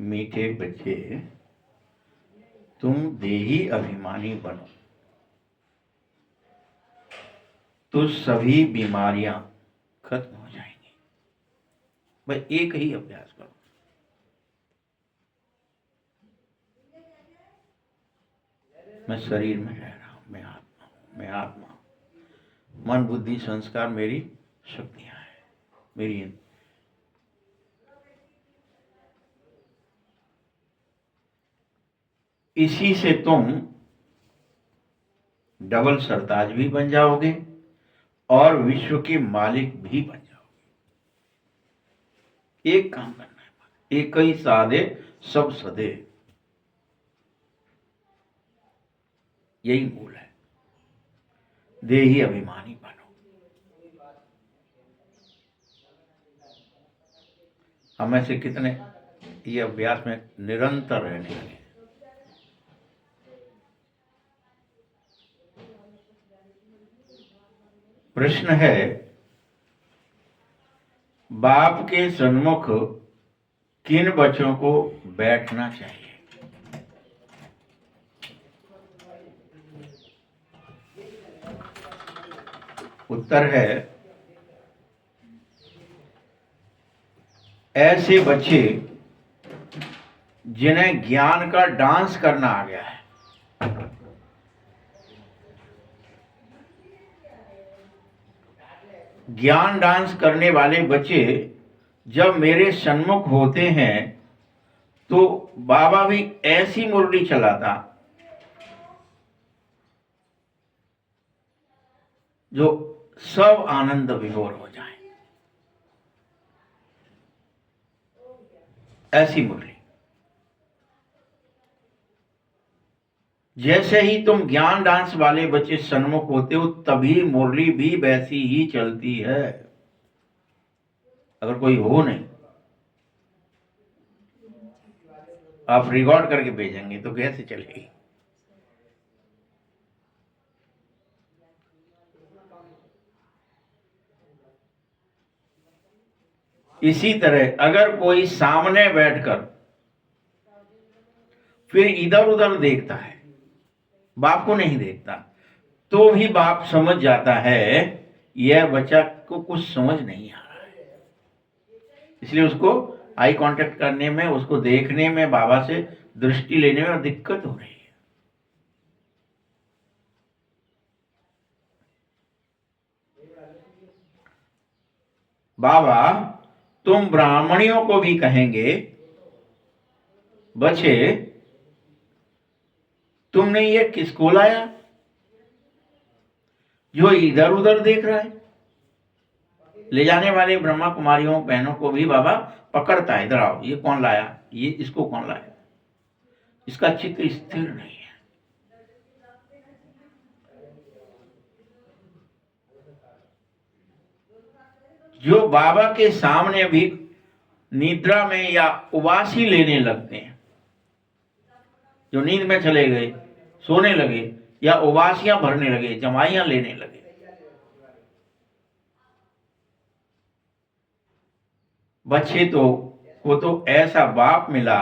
मीठे बच्चे, तुम देही अभिमानी बनो तो सभी बीमारियां खत्म हो जाएंगी। बस एक ही अभ्यास करो। मैं शरीर में रह रहा हूं, मैं आत्मा हूं, मैं आत्मा हूं। मन बुद्धि संस्कार मेरी शक्तियां हैं, मेरी। इसी से तुम डबल सरताज भी बन जाओगे और विश्व के मालिक भी बन जाओगे। एक काम करना है, एक ही साधे सब सदे, यही मूल है। देही अभिमानी बनो। हमें से कितने ये अभ्यास में निरंतर रहने लगे। प्रश्न है, बाप के सन्मुख किन बच्चों को बैठना चाहिए? उत्तर है, ऐसे बच्चे जिन्हें ज्ञान का डांस करना आ गया है। ज्ञान डांस करने वाले बच्चे जब मेरे सन्मुख होते हैं तो बाबा भी ऐसी मुरली चलाता जो सब आनंद विभोर हो जाए, ऐसी मुरली। जैसे ही तुम ज्ञान डांस वाले बच्चे सन्मुख होते हो तभी मुरली भी वैसी ही चलती है। अगर कोई हो नहीं, आप रिकॉर्ड करके भेजेंगे तो कैसे चलेगी? इसी तरह अगर कोई सामने बैठकर फिर इधर उधर देखता है, बाप को नहीं देखता, तो भी बाप समझ जाता है यह बच्चा को कुछ समझ नहीं आ रहा है। इसलिए उसको आई कांटेक्ट करने में, उसको देखने में, बाबा से दृष्टि लेने में दिक्कत हो रही है। बाबा तुम ब्राह्मणियों को भी कहेंगे, बच्चे तुमने ये किसको लाया जो इधर उधर देख रहा है? ले जाने वाले ब्रह्मा कुमारियों बहनों को भी बाबा पकड़ता है, इधर आओ, ये कौन लाया, ये इसको कौन लाया? इसका चित्त स्थिर नहीं है। जो बाबा के सामने भी निद्रा में या उबासी लेने लगते हैं, जो नींद में चले गए, सोने लगे या उबासियां भरने लगे, जमाइयां लेने लगे, बच्चे को तो ऐसा बाप मिला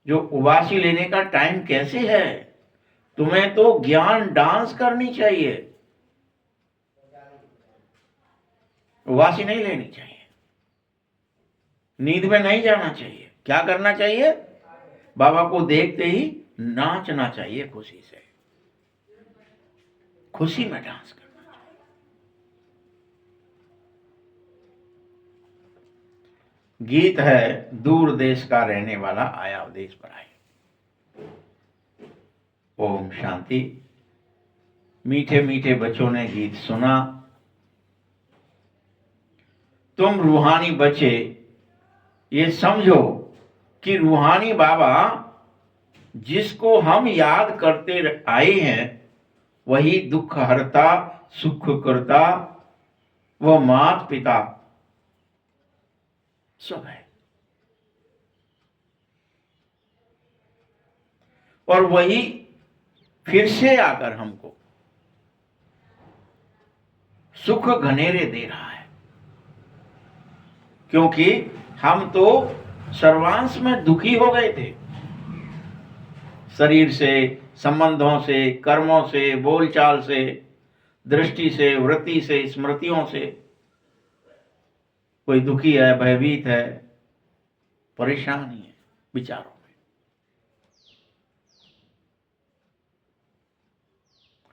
जो उबासी लेने का टाइम कैसे है? तुम्हें तो ज्ञान डांस करनी चाहिए, उबासी नहीं लेनी चाहिए, नींद में नहीं जाना चाहिए। क्या करना चाहिए? बाबा को देखते ही नाचना चाहिए, खुशी से, खुशी में डांस करना चाहिए। गीत है, दूर देश का रहने वाला आया देश पर आए। ओम शांति। मीठे मीठे बच्चों ने गीत सुना। तुम रूहानी बच्चे ये समझो कि रूहानी बाबा जिसको हम याद करते आए हैं वही दुख हरता, सुख करता, वह माता पिता सब है। और वही फिर से आकर हमको सुख घनेरे दे रहा है, क्योंकि हम तो सर्वांश में दुखी हो गए थे, शरीर से, संबंधों से, कर्मों से, बोलचाल से, दृष्टि से, वृत्ति से, स्मृतियों से। कोई दुखी है, भयभीत है, परेशानी है विचारों में,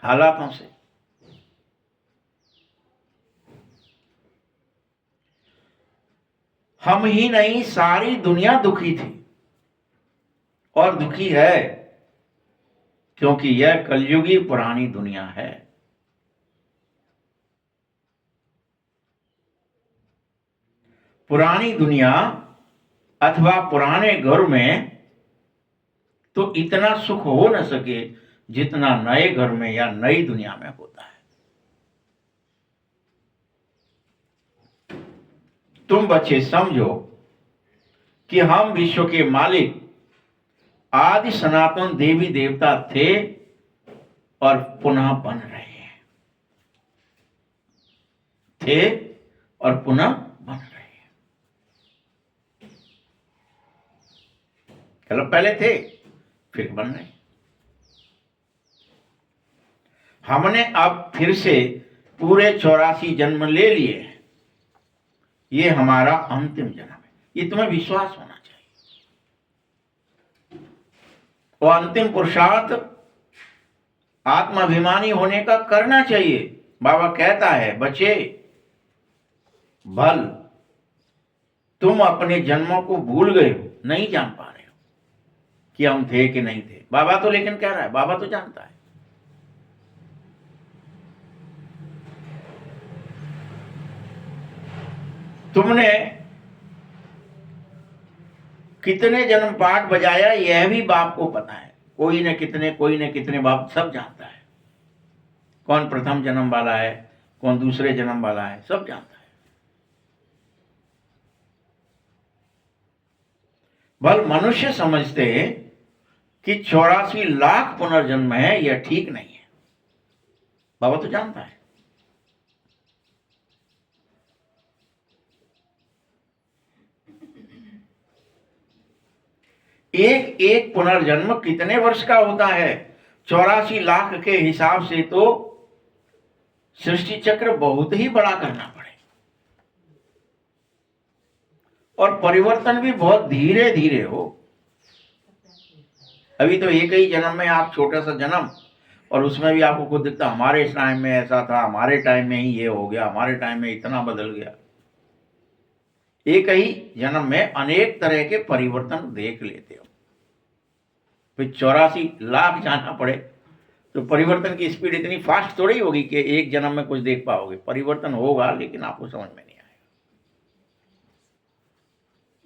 हालातों से। हम ही नहीं, सारी दुनिया दुखी थी और दुखी है, क्योंकि यह कलयुगी पुरानी दुनिया है। पुरानी दुनिया अथवा पुराने घर में तो इतना सुख हो न सके जितना नए घर में या नई दुनिया में होता है। तुम बच्चे समझो कि हम विश्व के मालिक आदि सनातन देवी देवता थे और पुनः बन रहे हैं, थे और पुनः बन रहे हैं। चलो, पहले थे फिर बन रहे हैं। हमने अब फिर से पूरे 84 जन्म ले लिए हैं। ये हमारा अंतिम जन्म है, ये तुम्हें विश्वास होना चाहिए। वो अंतिम पुरुषार्थ आत्माभिमानी होने का करना चाहिए। बाबा कहता है, बच्चे भल तुम अपने जन्मों को भूल गए हो, नहीं जान पा रहे हो कि हम थे कि नहीं थे। बाबा तो लेकिन कह रहा है, बाबा तो जानता है। तुमने कितने जन्म पाठ बजाया यह भी बाप को पता है। कोई न कितने बाप सब जानता है। कौन प्रथम जन्म वाला है, कौन दूसरे जन्म वाला है, सब जानता है। बल मनुष्य समझते कि 84 लाख पुनर्जन्म है, यह ठीक नहीं है। बाबा तो जानता है। एक एक पुनर्जन्म कितने वर्ष का होता है? 84 लाख के हिसाब से तो सृष्टि चक्र बहुत ही बड़ा करना पड़े, और परिवर्तन भी बहुत धीरे धीरे हो। अभी तो एक ही जन्म में आप छोटा सा जन्म, और उसमें भी आपको खुद दिखता हमारे टाइम में ऐसा था, हमारे टाइम में ही ये हो गया, हमारे टाइम में इतना बदल गया। एक ही जन्म में अनेक तरह के परिवर्तन देख लेते हो। फिर 84 लाख जाना पड़े तो परिवर्तन की स्पीड इतनी फास्ट थोड़ी होगी कि एक जन्म में कुछ देख पाओगे। परिवर्तन होगा, लेकिन आपको समझ में नहीं आएगा।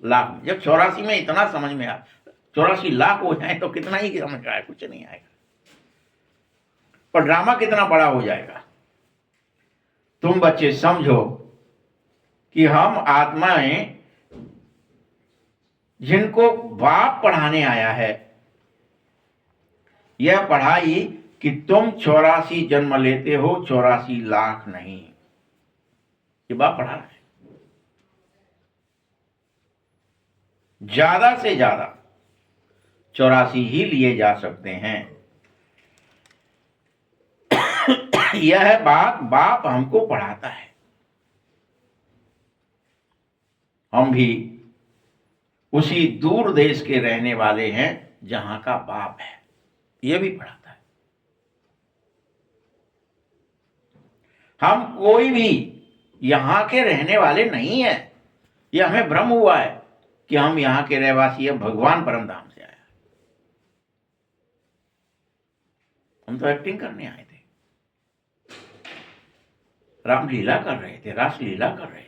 लाख में जब 84 में इतना समझ में आ, 84 लाख हो जाए तो कितना ही समझ में आए, कुछ नहीं आएगा। पर ड्रामा कितना बड़ा हो जाएगा। तुम बच्चे समझो कि हम आत्माएं जिनको बाप पढ़ाने आया है, यह पढ़ाई कि तुम 84 जन्म लेते हो, 84 लाख नहीं। ये बाप पढ़ा रहा है। ज्यादा से ज्यादा 84 ही लिए जा सकते हैं। यह बात बाप हमको पढ़ाता है। हम भी उसी दूर देश के रहने वाले हैं जहां का बाप है, यह भी पढ़ाता है। हम कोई भी यहां के रहने वाले नहीं है। यह हमें भ्रम हुआ है कि हम यहां के रहवासी है, भगवान परमधाम से आया। हम तो एक्टिंग करने आए थे, रामलीला कर रहे थे, रासलीला कर रहे थे।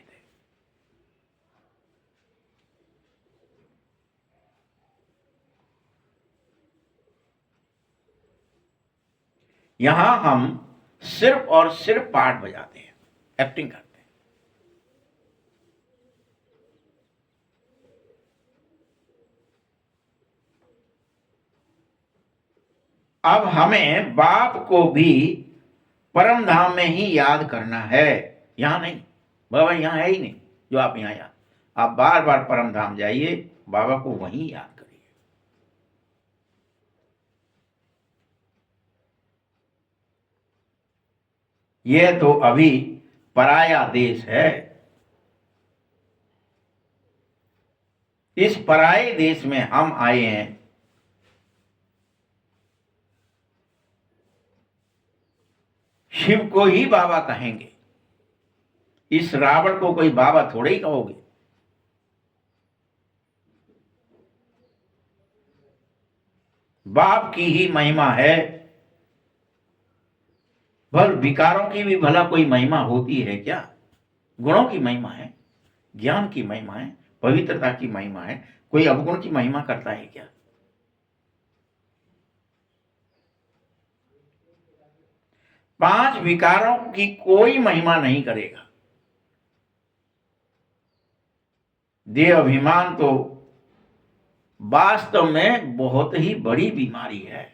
यहां हम सिर्फ और सिर्फ पार्ट बजाते हैं, एक्टिंग करते हैं। अब हमें बाप को भी परम धाम में ही याद करना है, यहां नहीं। बाबा यहां है ही नहीं जो आप यहां याद। आप बार बार परम धाम जाइए, बाबा को वहीं याद करिए। यह तो अभी पराया देश है। इस पराये देश में हम आए हैं। शिव को ही बाबा कहेंगे, इस रावण को कोई बाबा थोड़े ही कहोगे। बाप की ही महिमा है। भल विकारों की भी भला कोई महिमा होती है क्या? गुणों की महिमा है, ज्ञान की महिमा है, पवित्रता की महिमा है। कोई अवगुण की महिमा करता है क्या? पांच विकारों की कोई महिमा नहीं करेगा। देह अभिमान तो वास्तव में बहुत ही बड़ी बीमारी है।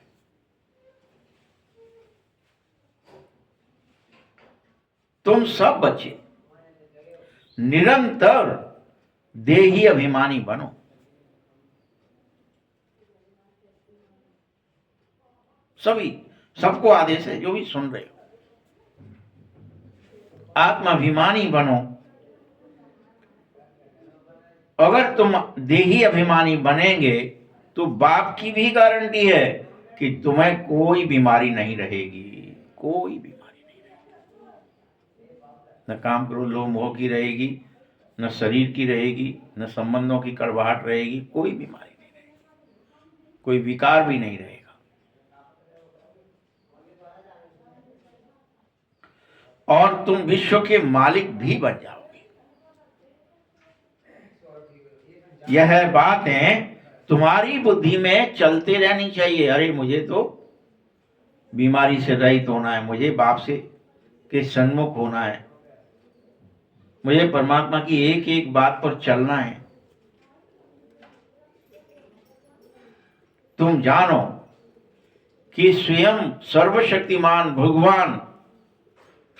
तुम सब बच्चे निरंतर देही अभिमानी बनो। सभी, सबको आदेश है जो भी सुन रहे हो, आत्माभिमानी बनो। अगर तुम देही अभिमानी बनेंगे तो बाप की भी गारंटी है कि तुम्हें कोई बीमारी नहीं रहेगी, कोई बीमारी नहीं रहेगी। न काम क्रोध लोभ मोह की रहेगी, न शरीर की रहेगी, न संबंधों की कड़वाहट रहेगी, कोई बीमारी नहीं रहेगी, कोई विकार भी नहीं रहेगा। और तुम विश्व के मालिक भी बन जाओगे। यह बातें तुम्हारी बुद्धि में चलते रहनी चाहिए। अरे मुझे तो बीमारी से रहित होना है, मुझे बाप से के सन्मुख होना है, मुझे परमात्मा की एक एक बात पर चलना है। तुम जानो कि स्वयं सर्वशक्तिमान भगवान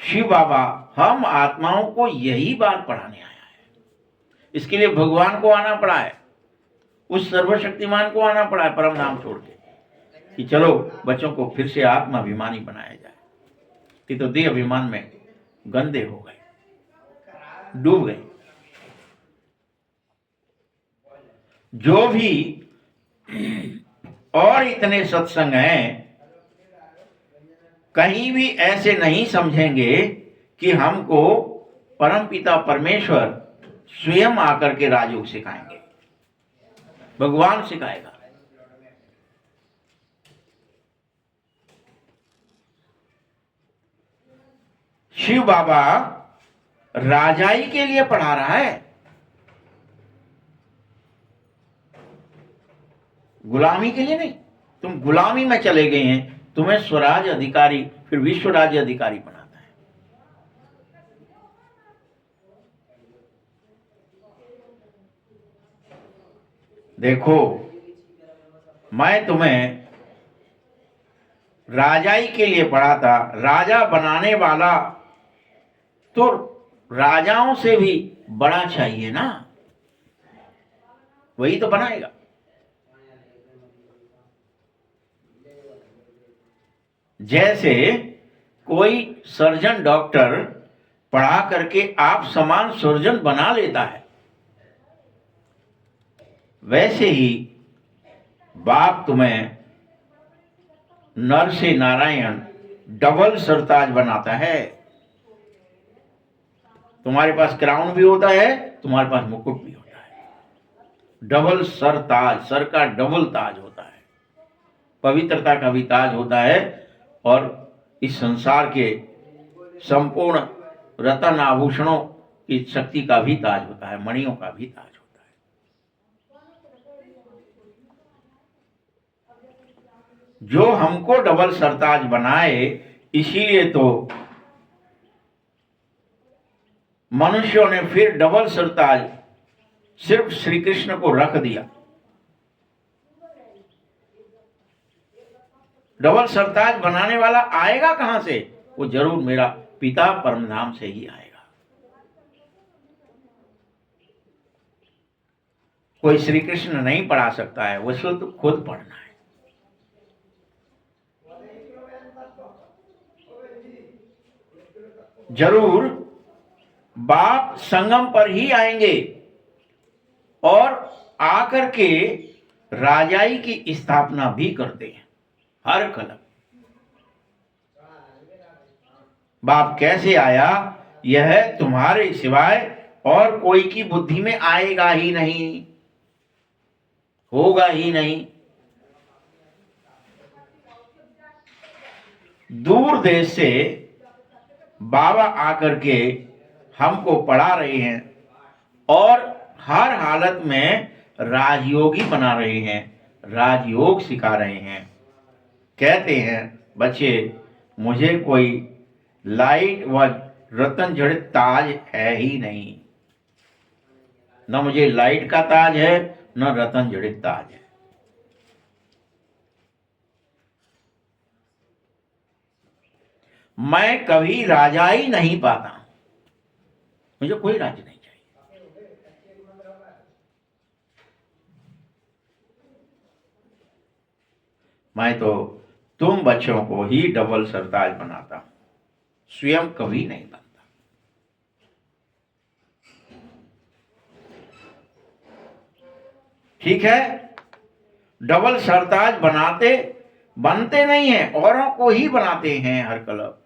शिव बाबा हम आत्माओं को यही बात पढ़ाने आया है। इसके लिए भगवान को आना पड़ा है, उस सर्वशक्तिमान को आना पड़ा है परम धाम छोड़ के, कि चलो बच्चों को फिर से आत्माभिमानी बनाया जाए। कि तो देह अभिमान में गंदे हो गए, डूब गए। जो भी और इतने सत्संग हैं, कहीं भी ऐसे नहीं समझेंगे कि हमको परमपिता परमेश्वर स्वयं आकर के राजयोग सिखाएंगे। भगवान सिखाएगा। शिव बाबा राजाई के लिए पढ़ा रहा है, गुलामी के लिए नहीं। तुम गुलामी में चले गए हैं, तुम्हें स्वराज अधिकारी फिर विश्व राज्य अधिकारी बनाता है। देखो, मैं तुम्हें राजाई के लिए पढ़ा था। राजा बनाने वाला तो राजाओं से भी बड़ा चाहिए ना, वही तो बनाएगा। जैसे कोई सर्जन डॉक्टर पढ़ा करके आप समान सर्जन बना लेता है, वैसे ही बाप तुम्हें नर से नारायण डबल सरताज बनाता है। तुम्हारे पास क्राउन भी होता है, तुम्हारे पास मुकुट भी होता है। डबल सर ताज, सर का डबल ताज होता है, पवित्रता का भी ताज होता है, और इस संसार के संपूर्ण रत्न आभूषणों की शक्ति का भी ताज होता है, मणियों का भी ताज होता है। जो हमको डबल सरताज बनाए, इसीलिए तो मनुष्यों ने फिर डबल सरताज सिर्फ श्री कृष्ण को रख दिया। डबल सरताज बनाने वाला आएगा कहां से? वो जरूर मेरा पिता परमधाम से ही आएगा। कोई श्री कृष्ण नहीं पढ़ा सकता है, वो तो खुद पढ़ना है। जरूर बाप संगम पर ही आएंगे और आकर के राजाई की स्थापना भी करते हैं हर कलम। बाप कैसे आया, यह तुम्हारे सिवाय और कोई की बुद्धि में आएगा ही नहीं, होगा ही नहीं। दूर देश से बाबा आकर के हमको पढ़ा रहे हैं और हर हालत में राजयोगी बना रहे हैं, राजयोग सिखा रहे हैं। कहते हैं बच्चे, मुझे कोई लाइट व रतन जड़ित ताज है ही नहीं, न मुझे लाइट का ताज है न रतन जड़ित ताज है। मैं कभी राजा ही नहीं पाता, मुझे कोई राज्य नहीं चाहिए। मैं तो तुम बच्चों को ही डबल सरताज बनाता हूं, स्वयं कभी नहीं बनता। ठीक है, डबल सरताज बनते नहीं हैं, औरों को ही बनाते हैं हर क्लब,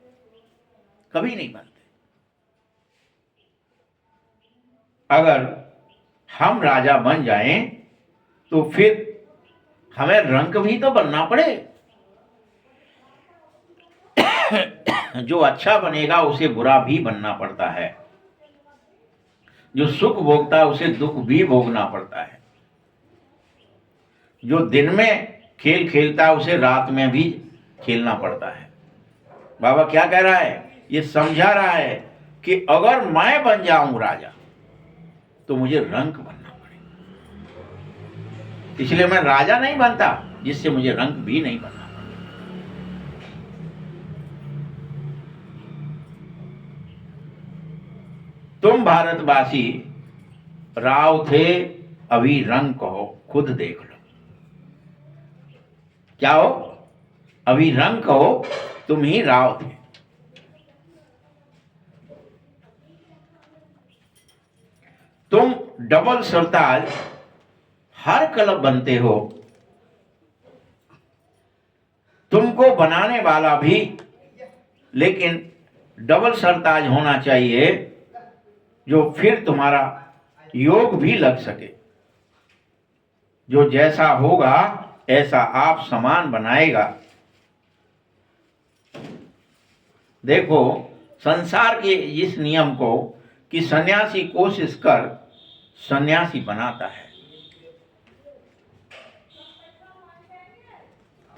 कभी नहीं बनते। अगर हम राजा बन जाएं तो फिर हमें रंक भी तो बनना पड़े। जो अच्छा बनेगा उसे बुरा भी बनना पड़ता है, जो सुख भोगता है उसे दुख भी भोगना पड़ता है, जो दिन में खेल खेलता है उसे रात में भी खेलना पड़ता है। बाबा क्या कह रहा है, ये समझा रहा है कि अगर मैं बन जाऊं राजा तो मुझे रंक बनना पड़ेगा, इसलिए मैं राजा नहीं बनता जिससे मुझे रंक भी नहीं बनना। तुम भारतवासी राव थे, अभी रंग कहो, खुद देख लो। क्या हो, अभी रंग कहो, तुम ही राव थे। तुम डबल सरताज हर क्लब बनते हो, तुमको बनाने वाला भी, लेकिन डबल सरताज होना चाहिए जो फिर तुम्हारा योग भी लग सके। जो जैसा होगा ऐसा आप समान बनाएगा। देखो संसार के इस नियम को कि सन्यासी कोशिश कर सन्यासी बनाता है।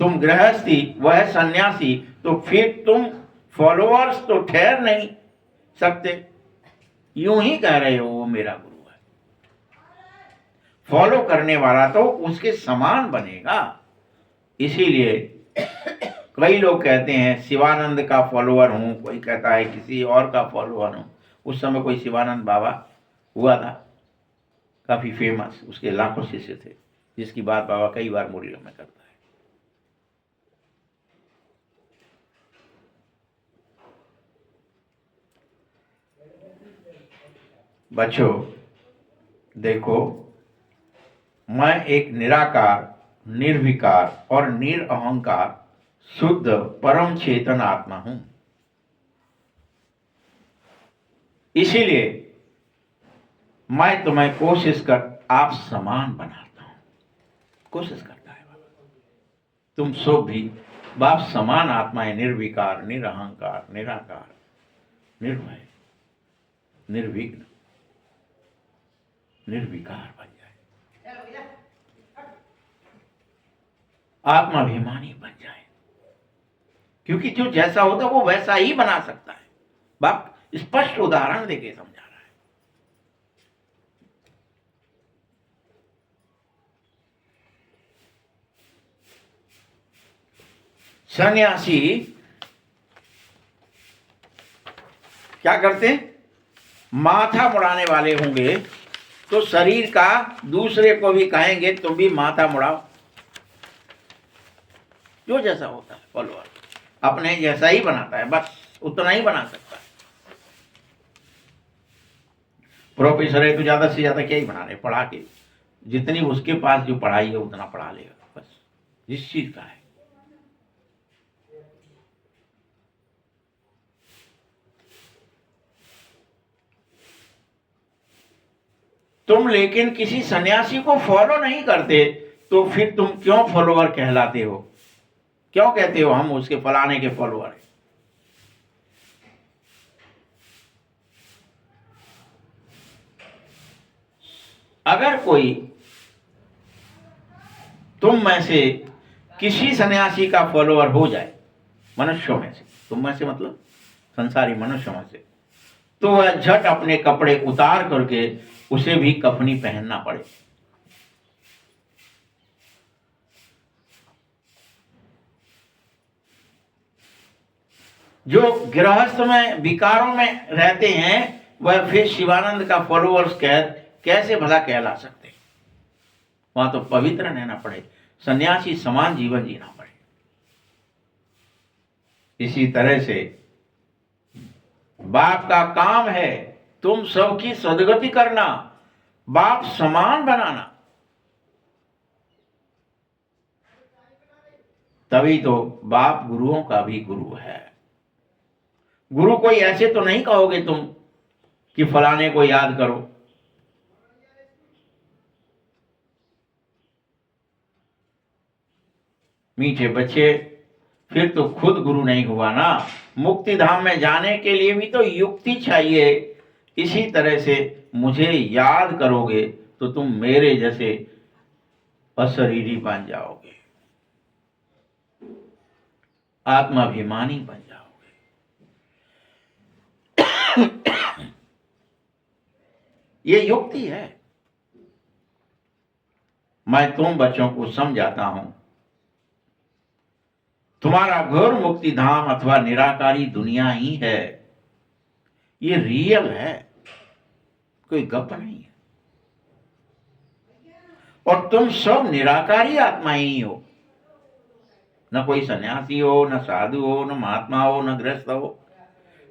तुम गृहस्थी वह सन्यासी, तो फिर तुम फॉलोअर्स तो ठहर नहीं सकते। यूं ही कह रहे हो वो मेरा गुरु है, फॉलो करने वाला तो उसके समान बनेगा। इसीलिए कई लोग कहते हैं शिवानंद का फॉलोअर हूं, कोई कहता है किसी और का फॉलोअर हूं। उस समय कोई शिवानंद बाबा हुआ था, काफी फेमस, उसके लाखों शिष्य थे, जिसकी बात बाबा कई बार मुरलियों में करता है। बच्चों देखो, मैं एक निराकार, निर्विकार और निरअहंकार शुद्ध परम चेतन आत्मा हूं। इसीलिए मैं तुम्हें कोशिश कर आप समान बनाता हूं, कोशिश करता है बाबा। तुम सब भी बाप समान आत्माएं, निर्विकार, निरअहंकार, निराकार, निर्भय, निर्विघ्न, निर्विकार बन जाए, आत्माभिमानी बन जाए। क्योंकि जो जैसा होता है वो वैसा ही बना सकता है। बाप स्पष्ट उदाहरण देके समझा रहा है। सन्यासी क्या करते हैं, माथा मुड़ाने वाले होंगे तो शरीर का दूसरे को भी कहेंगे तुम भी माथा मुड़ाओ। जो जैसा होता है फॉलोअर अपने जैसा ही बनाता है, बस उतना ही बना सकता है। प्रोफेसर है तो ज्यादा से ज्यादा क्या ही बना रहे, पढ़ा के जितनी उसके पास जो पढ़ाई है उतना पढ़ा लेगा, बस जिस चीज का है। तुम लेकिन किसी सन्यासी को फॉलो नहीं करते, तो फिर तुम क्यों फॉलोअर कहलाते हो? क्यों कहते हो हम उसके फलाने के फॉलोअर हैं? अगर कोई तुम में से किसी सन्यासी का फॉलोअर हो जाए, मनुष्यों में से, तुम में से मतलब संसारी मनुष्यों में से, तो वह झट अपने कपड़े उतार करके उसे भी कफनी पहनना पड़े। जो गृहस्थ में विकारों में रहते हैं वह फिर शिवानंद का फॉलोअर्स कैसे भला कहला सकते? वहां तो पवित्र रहना पड़े, सन्यासी समान जीवन जीना पड़े। इसी तरह से बाप का काम है तुम सबकी सदगति करना, बाप समान बनाना। तभी तो बाप गुरुओं का भी गुरु है। गुरु कोई ऐसे तो नहीं कहोगे तुम कि फलाने को याद करो। मीठे बच्चे, फिर तो खुद गुरु नहीं हुआ ना। मुक्ति धाम में जाने के लिए भी तो युक्ति चाहिए। इसी तरह से मुझे याद करोगे तो तुम मेरे जैसे अशरीरी बन जाओगे, आत्माभिमानी बन जाओगे। ये युक्ति है। मैं तुम बच्चों को समझाता हूं, तुम्हारा घर मुक्ति धाम अथवा निराकारी दुनिया ही है। ये रियल है, कोई गप नहीं है। और तुम सब निराकारी आत्मा ही हो। न कोई सन्यासी हो, न साधु हो, न महात्मा हो, न गृहस्थ हो,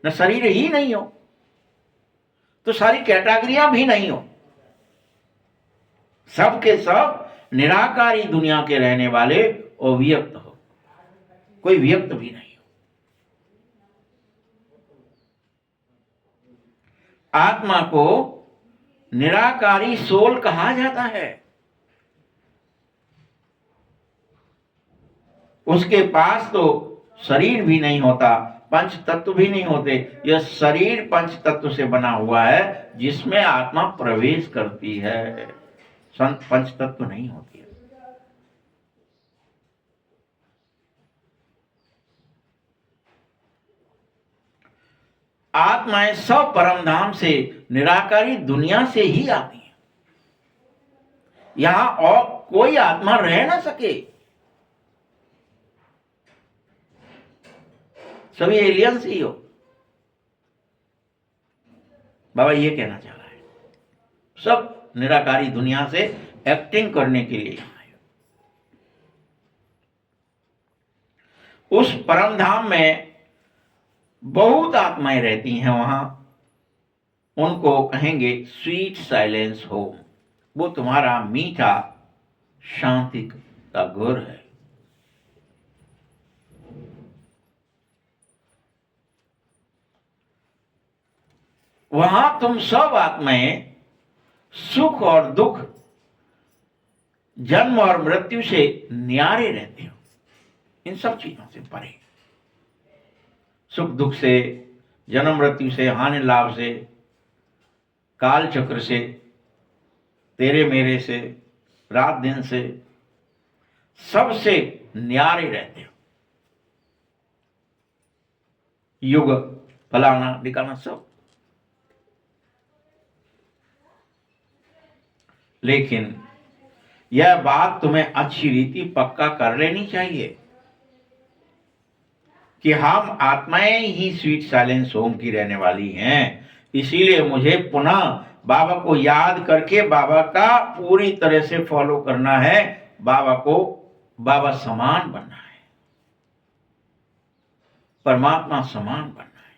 न शरीर ही नहीं हो, तो सारी कैटेगरियां भी नहीं हो। सब के सब निराकारी दुनिया के रहने वाले अव्यक्त हो, कोई व्यक्त भी नहीं हो। आत्मा को निराकारी सोल कहा जाता है। उसके पास तो शरीर भी नहीं होता, पंच तत्व भी नहीं होते। यह शरीर पंच तत्व से बना हुआ है जिसमें आत्मा प्रवेश करती है, पंच तत्व नहीं होती है। आत्माएं सब परमधाम से, निराकारी दुनिया से ही आती हैं। यहां और कोई आत्मा रह ना सके, सभी एलियंस ही हो। बाबा ये कहना चाह रहा है, सब निराकारी दुनिया से एक्टिंग करने के लिए यहां है। उस परमधाम में बहुत आत्माएं रहती हैं, वहां उनको कहेंगे स्वीट साइलेंस होम। वो तुम्हारा मीठा शांति का घर है। वहां तुम सब आत्माएं सुख और दुख, जन्म और मृत्यु से न्यारे रहते हो, इन सब चीजों से परे। सुख दुख से, जन्म मृत्यु से, हानि लाभ से, काल चक्र से, तेरे मेरे से, रात दिन से, सबसे न्यारे रहते हो। युग फलाना दिखाना सब। लेकिन यह बात तुम्हें अच्छी रीति पक्का कर लेनी चाहिए कि हम आत्माएं ही स्वीट साइलेंस होम की रहने वाली हैं। इसीलिए मुझे पुनः बाबा को याद करके बाबा का पूरी तरह से फॉलो करना है, बाबा को बाबा समान बनना है, परमात्मा समान बनना है।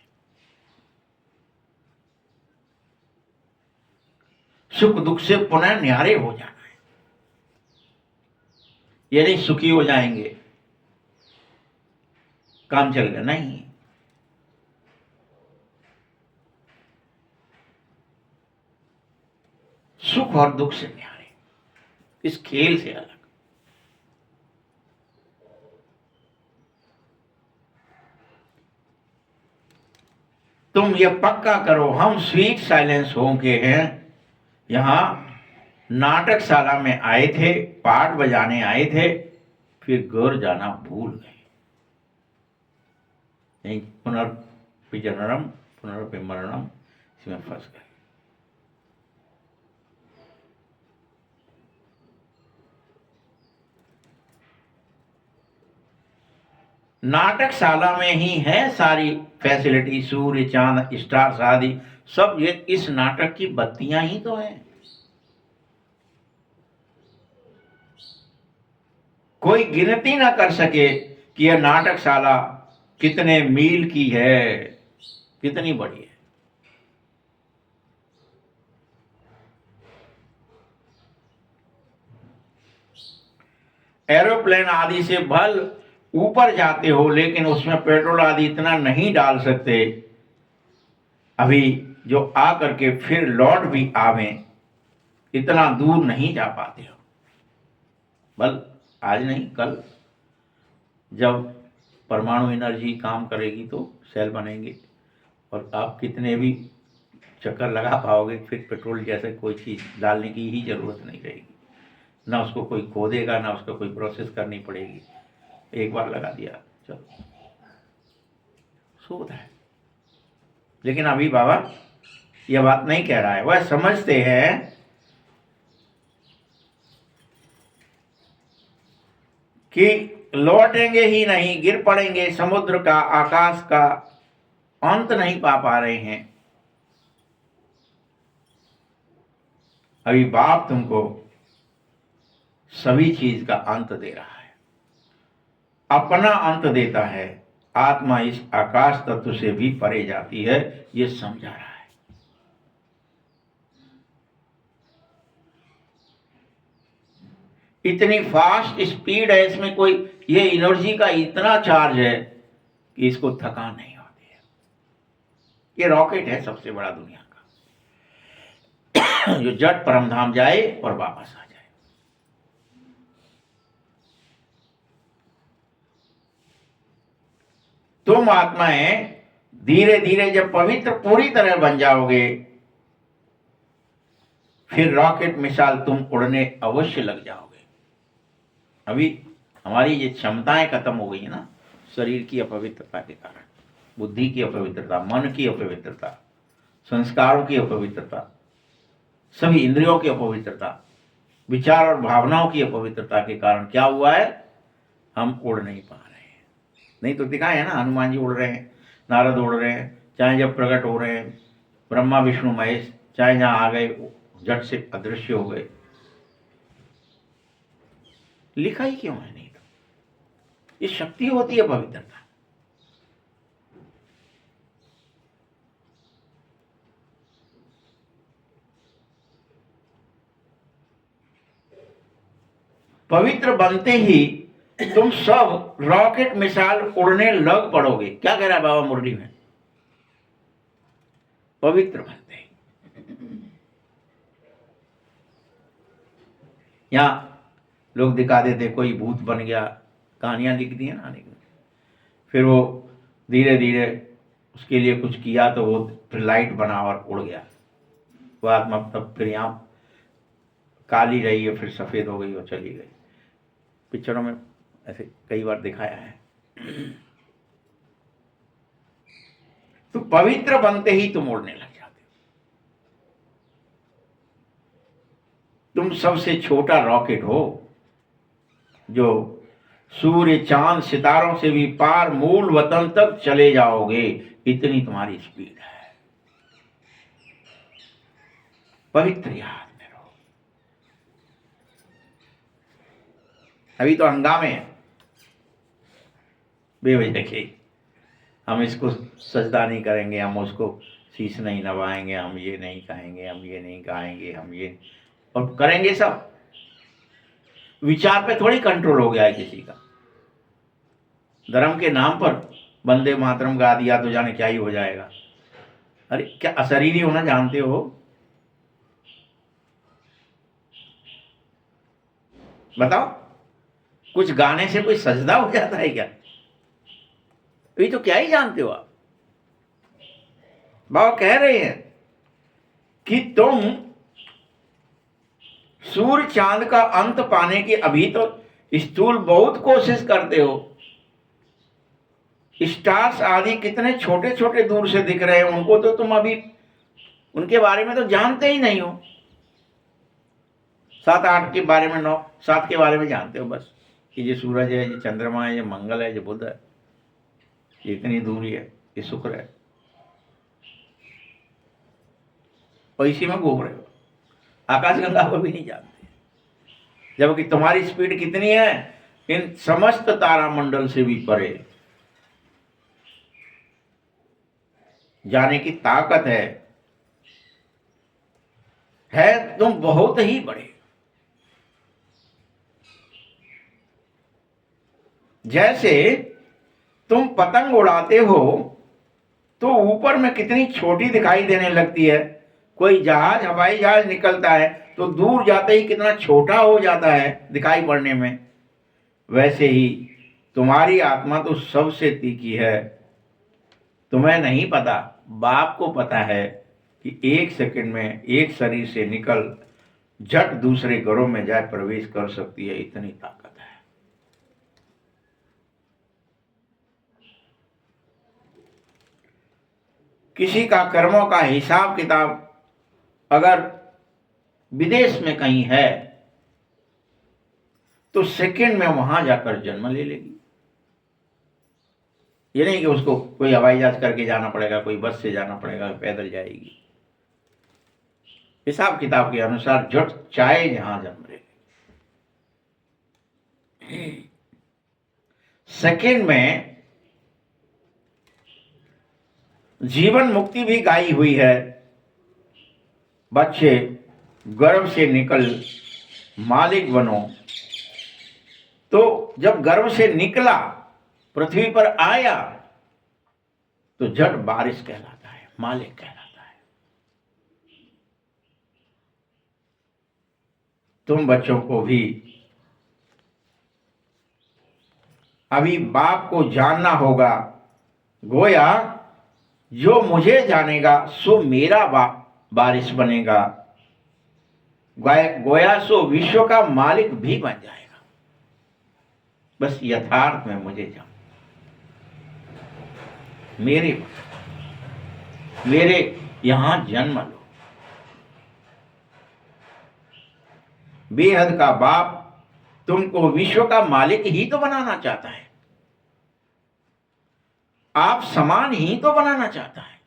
सुख दुख से पुनः न्यारे हो जाना है। ये नहीं सुखी हो जाएंगे काम चल गया, नहीं। सुख और दुख से न्यारे, इस खेल से अलग। तुम ये पक्का करो, हम स्वीट साइलेंस होम के हैं, यहां नाटकशाला में आए थे, पाठ बजाने आए थे, फिर घर जाना भूल गए। नहीं, पुनर्पि जननम पुनर्पि मरणम, इसमें फंस गए। नाटकशाला में ही है सारी फैसिलिटी, सूर्य चांद स्टार्स आदि सब, ये इस नाटक की बत्तियां ही तो हैं। कोई गिनती ना कर सके कि यह नाटकशाला कितने मील की है, कितनी बड़ी है। एरोप्लेन आदि से भल ऊपर जाते हो, लेकिन उसमें पेट्रोल आदि इतना नहीं डाल सकते अभी जो आ करके फिर लौट भी आवें, इतना दूर नहीं जा पाते हो। बल आज नहीं कल जब परमाणु एनर्जी काम करेगी तो सेल बनेंगे, और आप कितने भी चक्कर लगा पाओगे, फिर पेट्रोल जैसे कोई चीज़ डालने की ही जरूरत नहीं रहेगी। ना उसको कोई खोदेगा, ना उसको कोई प्रोसेस करनी पड़ेगी, एक बार लगा दिया चलो सूद है। लेकिन अभी बाबा यह बात नहीं कह रहा है, वह समझते हैं कि लौटेंगे ही नहीं, गिर पड़ेंगे, समुद्र का आकाश का अंत नहीं पा रहे हैं। अभी बाप तुमको सभी चीज का अंत दे रहा है, अपना अंत देता है। आत्मा इस आकाश तत्व से भी परे जाती है, ये समझा रहा है। इतनी फास्ट स्पीड है इसमें, कोई ये एनर्जी का इतना चार्ज है कि इसको थकान नहीं होती है। ये रॉकेट है सबसे बड़ा दुनिया का, जो जट परमधाम जाए और वापस आ जाए। तुम आत्माएं धीरे धीरे जब पवित्र पूरी तरह बन जाओगे, फिर रॉकेट मिसाल तुम उड़ने अवश्य लग जाओगे। अभी हमारी ये क्षमताएं खत्म हो गई है ना, शरीर की अपवित्रता के कारण, बुद्धि की अपवित्रता, मन की अपवित्रता, संस्कारों की अपवित्रता, सभी इंद्रियों की अपवित्रता, विचार और भावनाओं की अपवित्रता के कारण क्या हुआ है, हम उड़ नहीं पा रहे हैं। नहीं तो दिखाए है ना, हनुमान जी उड़ रहे हैं, नारद उड़ रहे हैं, चाहे जब प्रकट हो रहे हैं, ब्रह्मा विष्णु महेश चाहे जहां आ गए झट से अदृश्य हो गए। लिखा ही क्यों है? नहीं तो ये शक्ति होती है पवित्रता। पवित्र बनते ही तुम सब रॉकेट मिसाइल उड़ने लग पड़ोगे। क्या कह रहा है बाबा मुरली में? पवित्र बनते ही। यहां लोग दिखा देते कोई भूत बन गया, कहानियां लिख दी है ना, फिर वो धीरे धीरे उसके लिए कुछ किया तो वो फिर लाइट बना और उड़ गया। वो आत्मा तब फिर यहाँ काली रही है, फिर सफेद हो गई और चली गई। पिक्चरों में ऐसे कई बार दिखाया है। तो पवित्र बनते ही तुम उड़ने लग जाते हो। तुम सबसे छोटा रॉकेट हो, जो सूर्य चांद सितारों से भी पार मूल वतन तक चले जाओगे, इतनी तुम्हारी स्पीड है। पवित्र याद में रहो। अभी तो हंगामे हैं बेवजह के, हम इसको सजदा नहीं करेंगे, हम उसको शीश नहीं नवाएंगे, हम ये नहीं खाएंगे, हम ये नहीं खाएंगे, हम ये, और करेंगे सब। विचार पे थोड़ी कंट्रोल हो गया है किसी का। धर्म के नाम पर वंदे मातरम गा दिया तो जाने क्या ही हो जाएगा। अरे क्या अशरीरी होना जानते हो? बताओ, कुछ गाने से कोई सजदा हो जाता है क्या? ये तो क्या ही जानते हो आप। बाबा कह रहे हैं कि तुम सूर्य चांद का अंत पाने की अभी तो स्थूल बहुत कोशिश करते हो। स्टार्स आदि कितने छोटे छोटे दूर से दिख रहे हैं, उनको तो तुम अभी उनके बारे में तो जानते ही नहीं हो। 7-8 के बारे में, 9-7 के बारे में जानते हो बस, कि ये सूरज है, ये चंद्रमा है, ये मंगल है, ये बुध है, ये इतनी दूरी है, ये शुक्र है, और इसी में घूम रहे हो। आकाशगंगा को भी नहीं जानते, जबकि तुम्हारी स्पीड कितनी है इन समस्त तारामंडल से भी परे जाने की ताकत है तुम बहुत ही बड़े। जैसे तुम पतंग उड़ाते हो तो ऊपर में कितनी छोटी दिखाई देने लगती है, कोई जहाज, हवाई जहाज निकलता है तो दूर जाते ही कितना छोटा हो जाता है दिखाई पड़ने में। वैसे ही तुम्हारी आत्मा तो सबसे तीखी है। तुम्हें नहीं पता, बाप को पता है कि 1 सेकंड में एक शरीर से निकल झट दूसरे घरों में जाए प्रवेश कर सकती है, इतनी ताकत है। किसी का कर्मों का हिसाब किताब अगर विदेश में कहीं है तो सेकंड में वहां जाकर जन्म ले लेगी। ये नहीं कि उसको कोई हवाई जहाज करके जाना पड़ेगा, कोई बस से जाना पड़ेगा, पैदल जाएगी। हिसाब किताब के अनुसार झट चाहे जहां जन्म ले, सेकंड में जीवन मुक्ति भी गाई हुई है। बच्चे गर्भ से निकल मालिक बनो, तो जब गर्भ से निकला पृथ्वी पर आया तो झट बारिश कहलाता है, मालिक कहलाता है। तुम बच्चों को भी अभी बाप को जानना होगा। गोया जो मुझे जानेगा सो मेरा बारिश बनेगा, गोया सो विश्व का मालिक भी बन जाएगा। बस यथार्थ में मुझे जान, मेरे यहां जन्म लो। बेहद का बाप तुमको विश्व का मालिक ही तो बनाना चाहता है, आप समान ही तो बनाना चाहता है,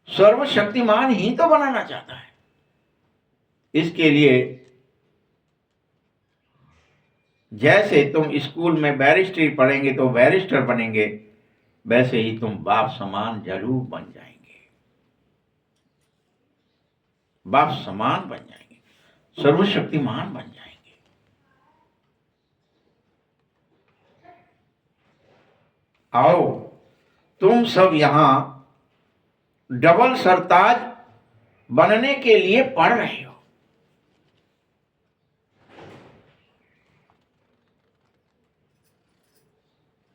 सर्वशक्तिमान ही तो बनाना चाहता है। इसके लिए जैसे तुम स्कूल में बैरिस्ट्री पढ़ेंगे तो बैरिस्टर बनेंगे, वैसे ही तुम बाप समान जरूर बन जाएंगे, बाप समान बन जाएंगे, सर्वशक्तिमान बन जाएंगे। आओ तुम सब यहां डबल सरताज बनने के लिए पढ़ रहे हो।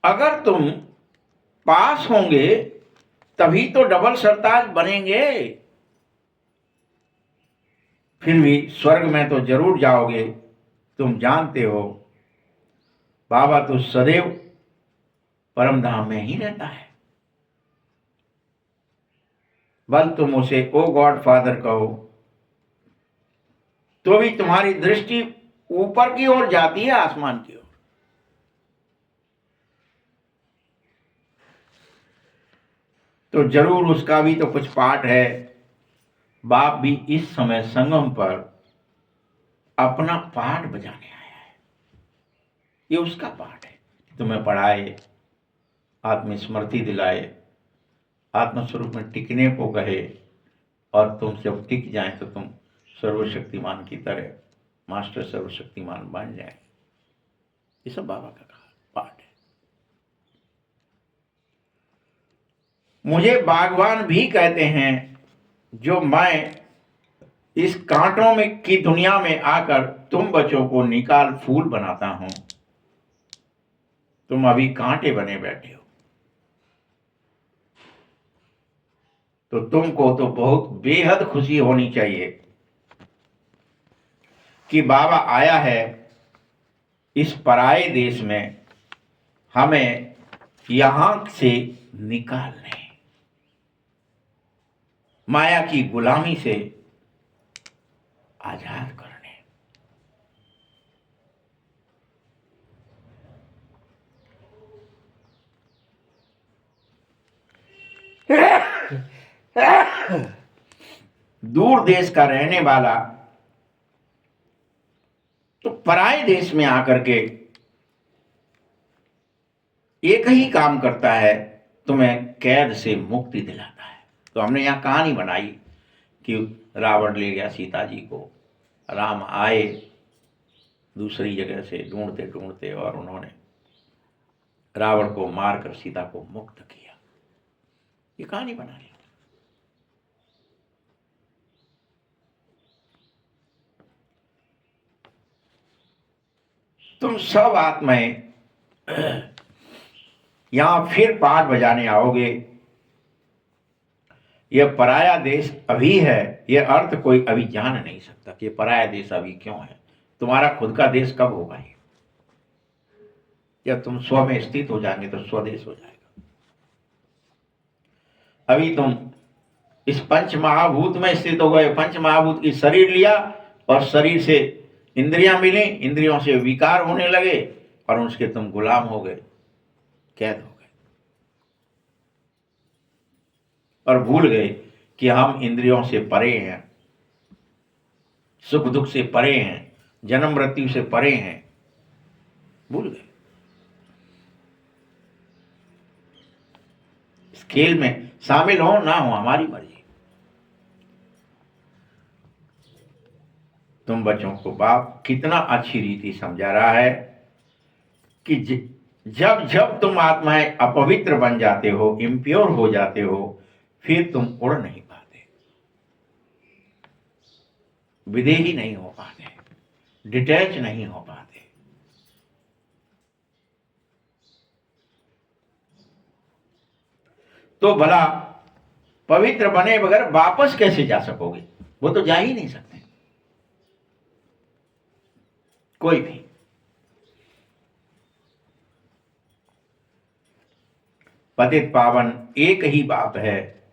अगर तुम पास होंगे तभी तो डबल सरताज बनेंगे, फिर भी स्वर्ग में तो जरूर जाओगे। तुम जानते हो बाबा तो सदैव परम धाम में ही रहता है। बल तुम उसे ओ गॉड फादर कहो तो भी तुम्हारी दृष्टि ऊपर की ओर जाती है, आसमान की ओर। तो जरूर उसका भी तो कुछ पार्ट है। बाप भी इस समय संगम पर अपना पाठ बजाने आया है। ये उसका पाठ है, तुम्हें पढ़ाए, आत्मस्मृति दिलाए, आत्मस्वरूप में टिकने को कहे, और तुम जब टिक जाए तो तुम सर्वशक्तिमान की तरह मास्टर सर्वशक्तिमान बन जाए। ये सब बाबा का पाठ है। मुझे बागवान भी कहते हैं, जो मैं इस कांटों में की दुनिया में आकर तुम बच्चों को निकाल फूल बनाता हूं। तुम अभी कांटे बने बैठे हो, तो तुमको तो बहुत बेहद खुशी होनी चाहिए कि बाबा आया है इस पराये देश में हमें यहां से निकालने, माया की गुलामी से आजाद करने। दूर देश का रहने वाला तो पराये देश में आकर के एक ही काम करता है, तुम्हें कैद से मुक्ति दिलाता है। तो हमने यहां कहानी बनाई कि रावण ले गया सीता जी को, राम आए दूसरी जगह से ढूंढते ढूंढते, और उन्होंने रावण को मारकर सीता को मुक्त किया। ये कहानी बना ली। तुम सब आत्माएं यहां फिर पाठ बजाने आओगे। यह पराया देश अभी है, यह अर्थ कोई अभी जान नहीं सकता कि पराया देश अभी क्यों है। तुम्हारा खुद का देश कब होगा ये? जब तुम स्व में स्थित हो जाएंगे तो स्वदेश हो जाएगा। अभी तुम इस पंच महाभूत में स्थित हो गए। पंच महाभूत की शरीर लिया, और शरीर से इंद्रियां मिली, इंद्रियों से विकार होने लगे, और उसके तुम गुलाम हो गए, कैद हो गए, और भूल गए कि हम इंद्रियों से परे हैं, सुख दुख से परे हैं, जन्म मृत्यु से परे हैं, भूल गए। इस खेल में शामिल हो ना हो हमारी मर्जी। तुम बच्चों को बाप कितना अच्छी रीति समझा रहा है कि जब जब तुम आत्माएं अपवित्र बन जाते हो, इम्प्योर हो जाते हो, फिर तुम उड़ नहीं पाते, विदेही नहीं हो पाते, डिटैच नहीं हो पाते। तो भला पवित्र बने बगैर वापस कैसे जा सकोगे? वो तो जा ही नहीं सकते कोई भी। पतित पावन एक ही बाप है,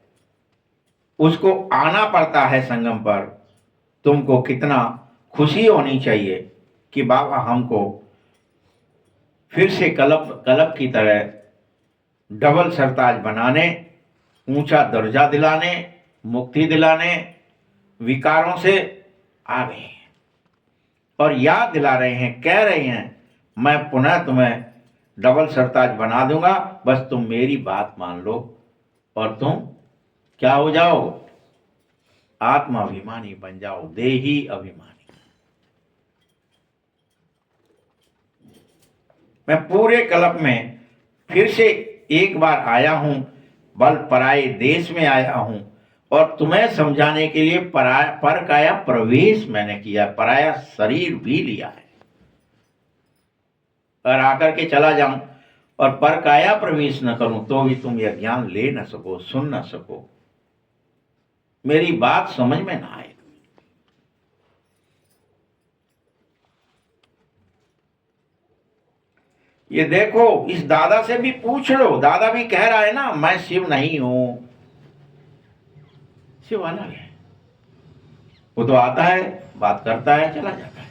उसको आना पड़ता है संगम पर। तुमको कितना खुशी होनी चाहिए कि बाबा हमको फिर से कलब कलब की तरह डबल सरताज बनाने, ऊंचा दर्जा दिलाने, मुक्ति दिलाने, विकारों से आ गए हैं, और याद दिला रहे हैं, कह रहे हैं मैं पुनः तुम्हें डबल सरताज बना दूंगा, बस तुम मेरी बात मान लो, और तुम क्या हो जाओ? आत्माभिमानी बन जाओ, देही अभिमानी। मैं पूरे कल्प में फिर से एक बार आया हूं, बल पराये देश में आया हूं, और तुम्हें समझाने के लिए पर काया प्रवेश मैंने किया, पराया शरीर भी लिया है। और आकर के चला जाऊं और पर काया प्रवेश न करूं तो भी तुम यह ज्ञान ले न सको, सुन न सको, मेरी बात समझ में ना आए। ये देखो, इस दादा से भी पूछ लो, दादा भी कह रहा है ना मैं शिव नहीं हूं। शिव अलग है, वो तो आता है, बात करता है, चला जाता है।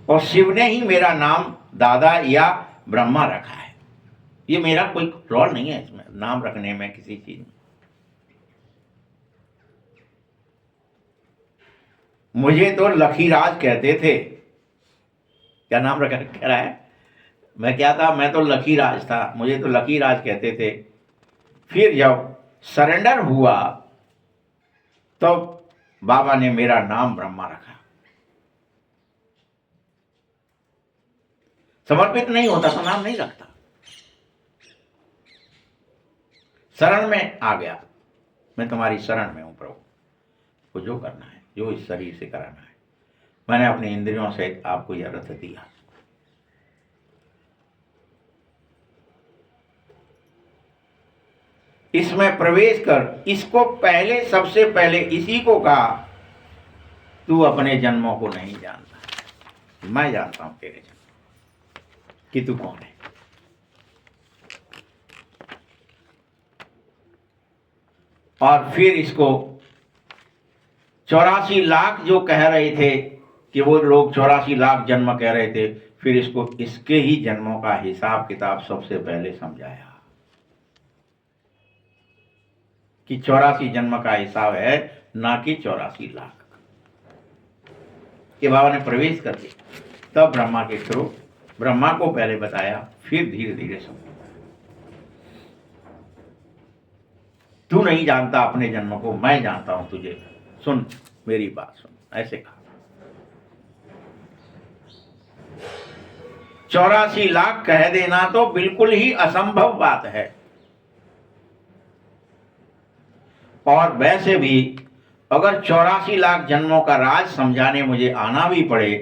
और शिव ने ही मेरा नाम दादा या ब्रह्मा रखा है। ये मेरा कोई रोल नहीं है इसमें, नाम रखने में किसी चीज में। मुझे तो लखीराज कहते थे। क्या नाम रखा कह रहा है? मैं क्या था? मैं तो लखीराज था, मुझे तो लखीराज कहते थे। फिर जब सरेंडर हुआ तो बाबा ने मेरा नाम ब्रह्मा रखा। समर्पित नहीं होता तो नाम नहीं रखता। शरण में आ गया, मैं तुम्हारी शरण में हूं प्रभु, को जो करना है, जो इस शरीर से कराना है। मैंने अपनी इंद्रियों से आपको यह रथ दिया। इसमें प्रवेश कर। इसको पहले, सबसे पहले इसी को कहा, तू अपने जन्मों को नहीं जानता, मैं जानता हूं तेरे जन्म कि तू कौन है। और फिर इसको 84 लाख जो कह रहे थे कि वो लोग 84 लाख जन्म कह रहे थे, फिर इसको इसके ही जन्मों का हिसाब किताब सबसे पहले समझाया कि 84 जन्म का हिसाब है, ना कि 84 लाख। के बाबा ने प्रवेश कर दिया, तब ब्रह्मा के थ्रू ब्रह्मा को पहले बताया, फिर धीरे धीरे समझा। तू नहीं जानता अपने जन्म को, मैं जानता हूं तुझे, सुन मेरी बात सुन, ऐसे कहा। 84 लाख कह देना तो बिल्कुल ही असंभव बात है। और वैसे भी अगर 84 लाख जन्मों का राज समझाने मुझे आना भी पड़े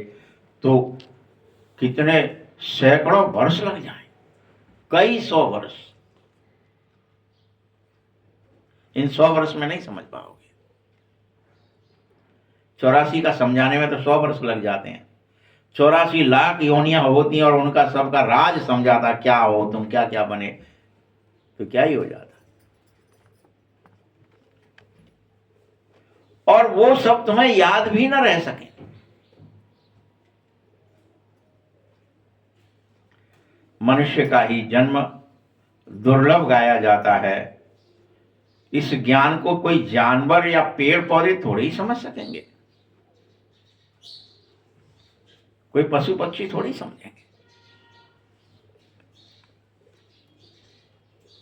तो कितने सैकड़ों वर्ष लग जाए, कई 100 वर्ष। इन 100 वर्ष में नहीं समझ पाओगे। 84 का समझाने में तो 100 वर्ष लग जाते हैं। 84 लाख योनियां होती हैं और उनका सबका राज समझाता, क्या हो तुम, क्या क्या बने, तो क्या ही हो जाता। और वो सब तुम्हें याद भी ना रह सके। मनुष्य का ही जन्म दुर्लभ गाया जाता है। इस ज्ञान को कोई जानवर या पेड़ पौधे थोड़े ही समझ सकेंगे, कोई पशु पक्षी थोड़ी ही समझेंगे।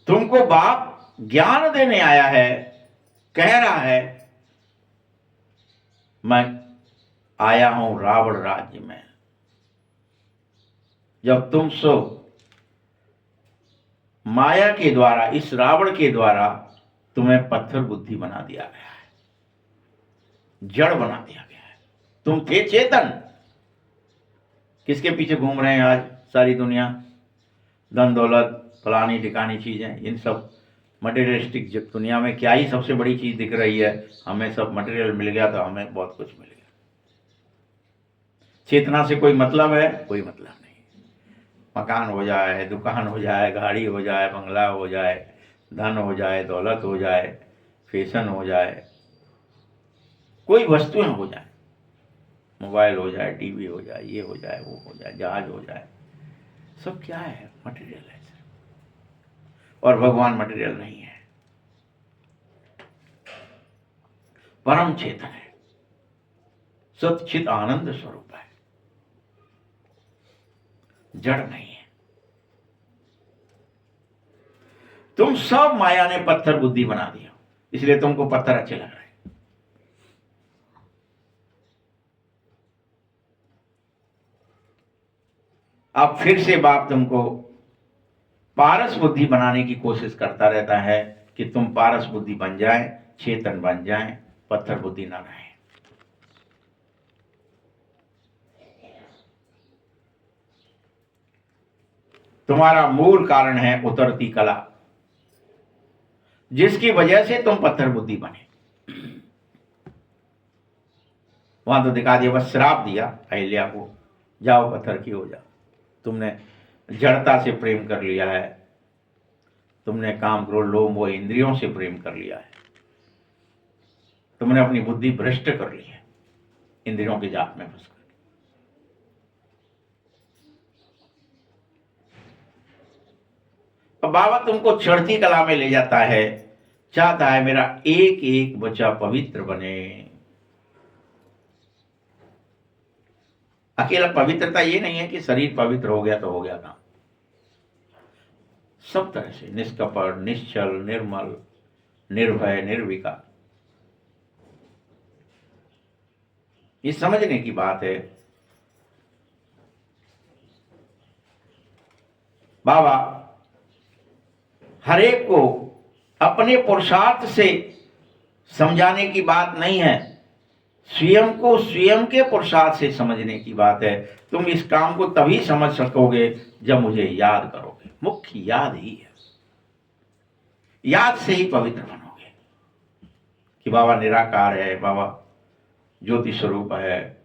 तुमको बाप ज्ञान देने आया है, कह रहा है मैं आया हूं रावण राज्य में। जब तुम सो माया के द्वारा, इस रावण के द्वारा तुम्हें पत्थर बुद्धि बना दिया गया है, जड़ बना दिया गया है। तुम थे चेतन। किसके पीछे घूम रहे हैं आज सारी दुनिया? धन दौलत, फलानी ठिकानी चीजें, इन सब मटेरियलिस्टिक दुनिया में क्या ही सबसे बड़ी चीज दिख रही है? हमें सब मटेरियल मिल गया तो हमें बहुत कुछ मिल गया। चेतना से कोई मतलब है? कोई मतलब नहीं। मकान हो जाए, दुकान हो जाए, गाड़ी हो जाए, बंगला हो जाए, धन हो जाए, दौलत हो जाए, फैशन हो जाए, कोई वस्तुएं हो जाए, मोबाइल हो जाए, टीवी हो जाए, ये हो जाए, वो हो जाए, जहाज हो जाए, सब क्या है? मटेरियल है। और भगवान मटेरियल नहीं है, परम चेतन है, सच्चित आनंद स्वरूप है, जड़ नहीं है। तुम सब माया ने पत्थर बुद्धि बना दिया, इसलिए तुमको पत्थर अच्छे लग रहे हैं। अब फिर से बाप तुमको पारस बुद्धि बनाने की कोशिश करता रहता है कि तुम पारस बुद्धि बन जाए, चेतन बन जाए, पत्थर बुद्धि ना रहे। तुम्हारा मूल कारण है उतरती कला, जिसकी वजह से तुम पत्थर बुद्धि बने। वहां तो दिखा दिया, बस श्राप दिया अहिल्या को, जाओ पत्थर की हो जाओ। तुमने जड़ता से प्रेम कर लिया है, तुमने काम क्रोध लोभ मोह इंद्रियों से प्रेम कर लिया है, तुमने अपनी बुद्धि भ्रष्ट कर ली है इंद्रियों के जाल में फंसकर। अब बाबा तुमको चढ़ती कला में ले जाता है, चाहता है मेरा एक एक बच्चा पवित्र बने। अकेला पवित्रता ये नहीं है कि शरीर पवित्र हो गया तो हो गया काम। सब तरह से निष्कपट, निश्चल, निर्मल, निर्भय, निर्विकार, ये समझने की बात है। बाबा हरेक को अपने पुरुषार्थ से समझाने की बात नहीं है, स्वयं को स्वयं के पुरुषार्थ से समझने की बात है। तुम इस काम को तभी समझ सकोगे जब मुझे याद करोगे। मुख्य याद ही है, याद से ही पवित्र बनोगे कि बाबा निराकार है, बाबा ज्योति स्वरूप है,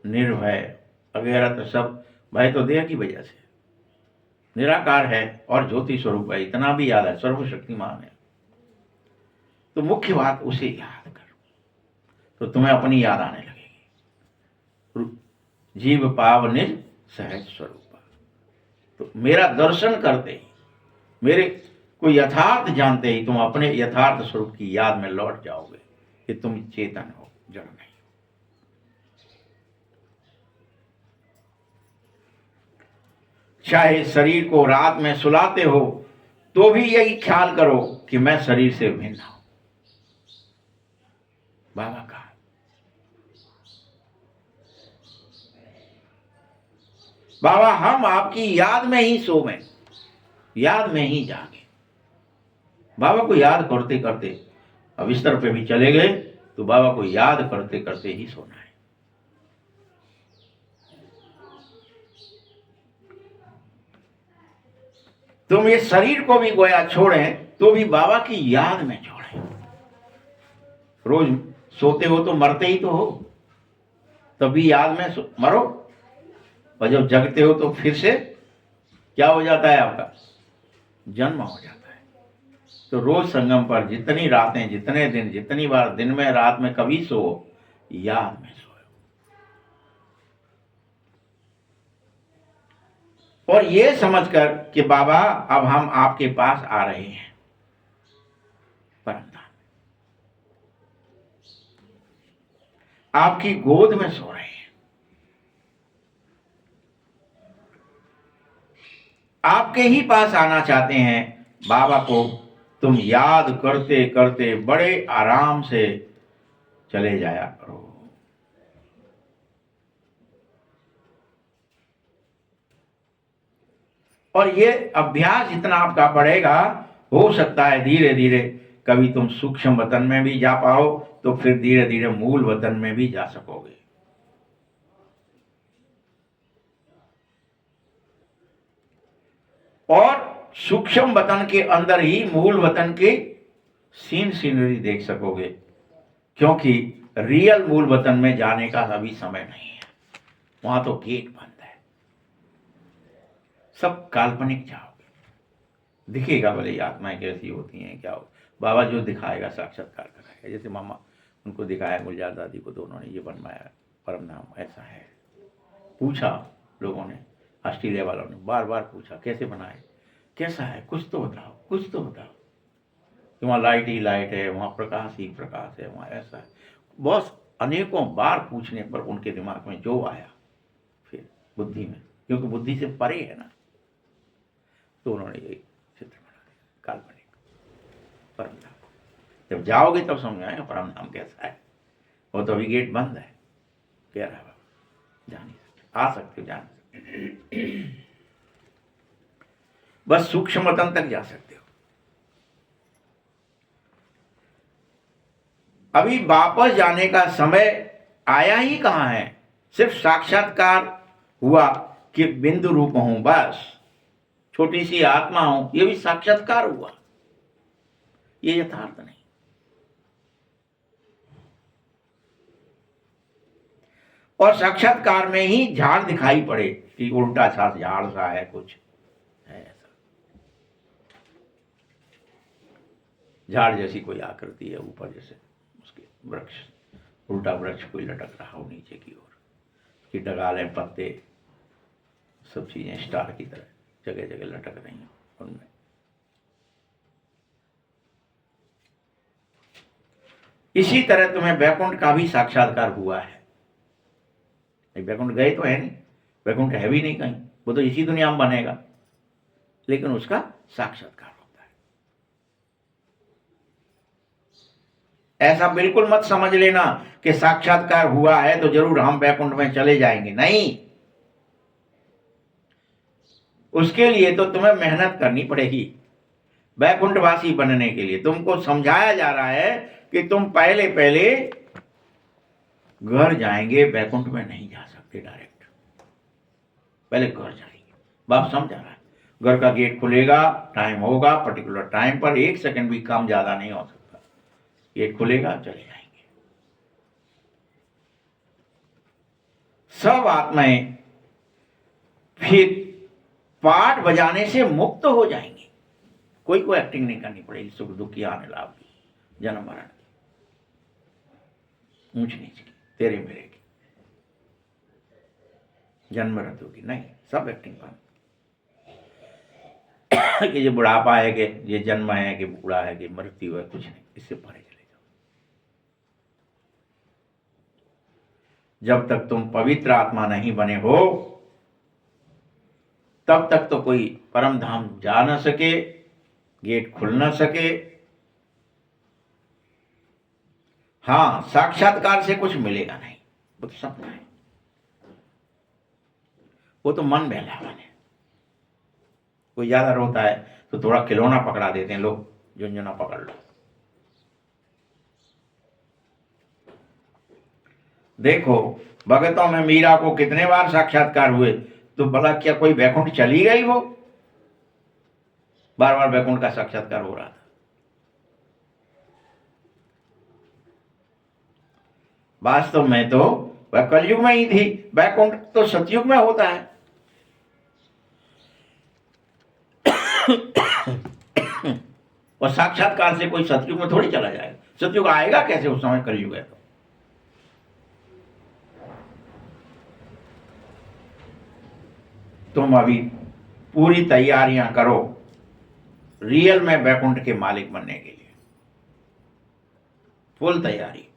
निर्भय वगैरह। तो सब भय तो देह की वजह से, निराकार है और ज्योति स्वरूप है, इतना भी याद है, सर्वशक्तिमान है। तो मुख्य बात उसे याद करो तो तुम्हें अपनी याद आने लगेगी। जीव पाव निज सहज स्वरूप। तो मेरा दर्शन करते ही, मेरे को यथार्थ जानते ही तुम अपने यथार्थ स्वरूप की याद में लौट जाओगे कि तुम चेतन हो, जड़ नहीं। चाहे शरीर को रात में सुलाते हो तो भी यही ख्याल करो कि मैं शरीर से भिन्न हूं। बाबा का बाबा हम आपकी याद में ही सोवें, याद में ही जागे। बाबा को याद करते करते अब बिस्तर पे भी चले गए तो बाबा को याद करते करते ही सोना है। तुम ये शरीर को भी गोया छोड़ें तो भी बाबा की याद में छोड़ें। रोज सोते हो तो मरते ही तो हो, तभी याद में मरो। और जब जगते हो तो फिर से क्या हो जाता है, आपका जन्म हो जाता है। तो रोज संगम पर जितनी रातें, जितने दिन, जितनी बार दिन में रात में कभी सो, याद में सोओ। और ये समझकर कि बाबा अब हम आपके पास आ रहे हैं, परमधाम आपकी गोद में सो रहे हैं। आपके ही पास आना चाहते हैं। बाबा को तुम याद करते करते बड़े आराम से चले जाया करो। और ये अभ्यास जितना आपका बढ़ेगा, हो सकता है धीरे धीरे कभी तुम सूक्ष्म वतन में भी जा पाओ, तो फिर धीरे धीरे मूल वतन में भी जा सकोगे। और सूक्ष्म वतन के अंदर ही मूल वतन के सीनरी देख सकोगे, क्योंकि रियल मूल वतन में जाने का अभी समय नहीं है। वहां तो गेट बंद है, सब काल्पनिक जाओगे। दिखेगा भले आत्माएं कैसी होती हैं, क्या हो, बाबा जो दिखाएगा साक्षात्कार कराएगा। जैसे मामा उनको दिखाया, गुलजार दादी को, तो उन्होंने ये बनवाया परमधाम ऐसा है। पूछा लोगों ने, ऑस्ट्रेलिया वालों ने बार बार पूछा कैसे बनाए, कैसा है, कुछ तो बताओ, कुछ तो बताओ। वहाँ लाइट ही लाइट है, वहाँ प्रकाश ही प्रकाश है, वहाँ ऐसा है। बस अनेकों बार पूछने पर उनके दिमाग में जो आया, फिर बुद्धि में, क्योंकि बुद्धि से परे है ना, तो उन्होंने ये चित्र बना दिया काल्पनिक परमधाम। जब जाओगे तब समझ आएगा परमधाम कैसा है। वो तो अभी गेट बंद है, कह रहा है जा नहीं सकते, आ सकते हो, जा नहीं सकते, बस सूक्ष्म वतन तक जा सकते हो। अभी वापस जाने का समय आया ही कहां है। सिर्फ साक्षात्कार हुआ कि बिंदु रूप हूं, बस छोटी सी आत्मा हूं, यह भी साक्षात्कार हुआ, ये यथार्थ नहीं। और साक्षात्कार में ही झाड़ दिखाई पड़े कि उल्टा सा झाड़ सा है, कुछ है ऐसा, झाड़ जैसी कोई आकृति है ऊपर, जैसे उसके वृक्ष, उल्टा वृक्ष कोई लटक रहा हो नीचे की ओर, उसकी डगालें, पत्ते सब चीजें स्टार की तरह जगह जगह लटक रही हैं उनमें। इसी तरह तुम्हें वैकुंठ का भी साक्षात्कार हुआ है। वैकुंठ गए तो है नहीं, वैकुंठ है भी नहीं कहीं, वो तो इसी दुनिया में बनेगा, लेकिन उसका साक्षात्कार होता है। ऐसा बिल्कुल मत समझ लेना कि साक्षात्कार हुआ है तो जरूर हम वैकुंठ में चले जाएंगे, नहीं। उसके लिए तो तुम्हें मेहनत करनी पड़ेगी। वैकुंठवासी बनने के लिए तुमको समझाया जा रहा है कि तुम पहले पहले घर जाएंगे, वैकुंठ में नहीं जा सकते डायरेक्ट, पहले घर जाएंगे। बाप समझा रहा है, घर का गेट खुलेगा, टाइम होगा, पर्टिकुलर टाइम पर, 1 सेकंड भी कम ज्यादा नहीं हो सकता, गेट खुलेगा, चले जाएंगे। सब आत्माएं फिर पाठ बजाने से मुक्त हो जाएंगी। कोई को एक्टिंग नहीं करनी पड़ेगी, सुख दुख की, आने लाभ की, जन्म मरण की, ऊंच नीच की, तेरे मेरे की, जन्म मृत्यु की, नहीं, सब एक्टिंग बंद। कि ये बुढ़ापा है, कि ये जन्म है, कि बूढ़ा है, कि मृत्यु है, कुछ नहीं, इससे परे चले जाओ। जब तक तुम पवित्र आत्मा नहीं बने हो तब तक तो कोई परम धाम जा न सके, गेट खुल न सके। हाँ, साक्षात्कार से कुछ मिलेगा नहीं, वो तो सपना है, वो तो मन बहलावन है। कोई ज्यादा रोता है तो थोड़ा खिलौना पकड़ा देते हैं लोग, झुंझुना पकड़ लो। देखो भगतों में मीरा को कितने बार साक्षात्कार हुए, तो भला क्या कोई वैकुंठ चली गई? वो बार बार वैकुंठ का साक्षात्कार हो रहा था। वास्तव में तो वह कलयुग में ही थी, वैकुंठ तो सतयुग में होता है। और साक्षात्कार से कोई सतयुग में थोड़ी चला जाएगा, सतयुग आएगा कैसे उस समय, कलयुग है तो। तुम अभी पूरी तैयारियां करो रियल में वैकुंठ के मालिक बनने के लिए, फुल तैयारी।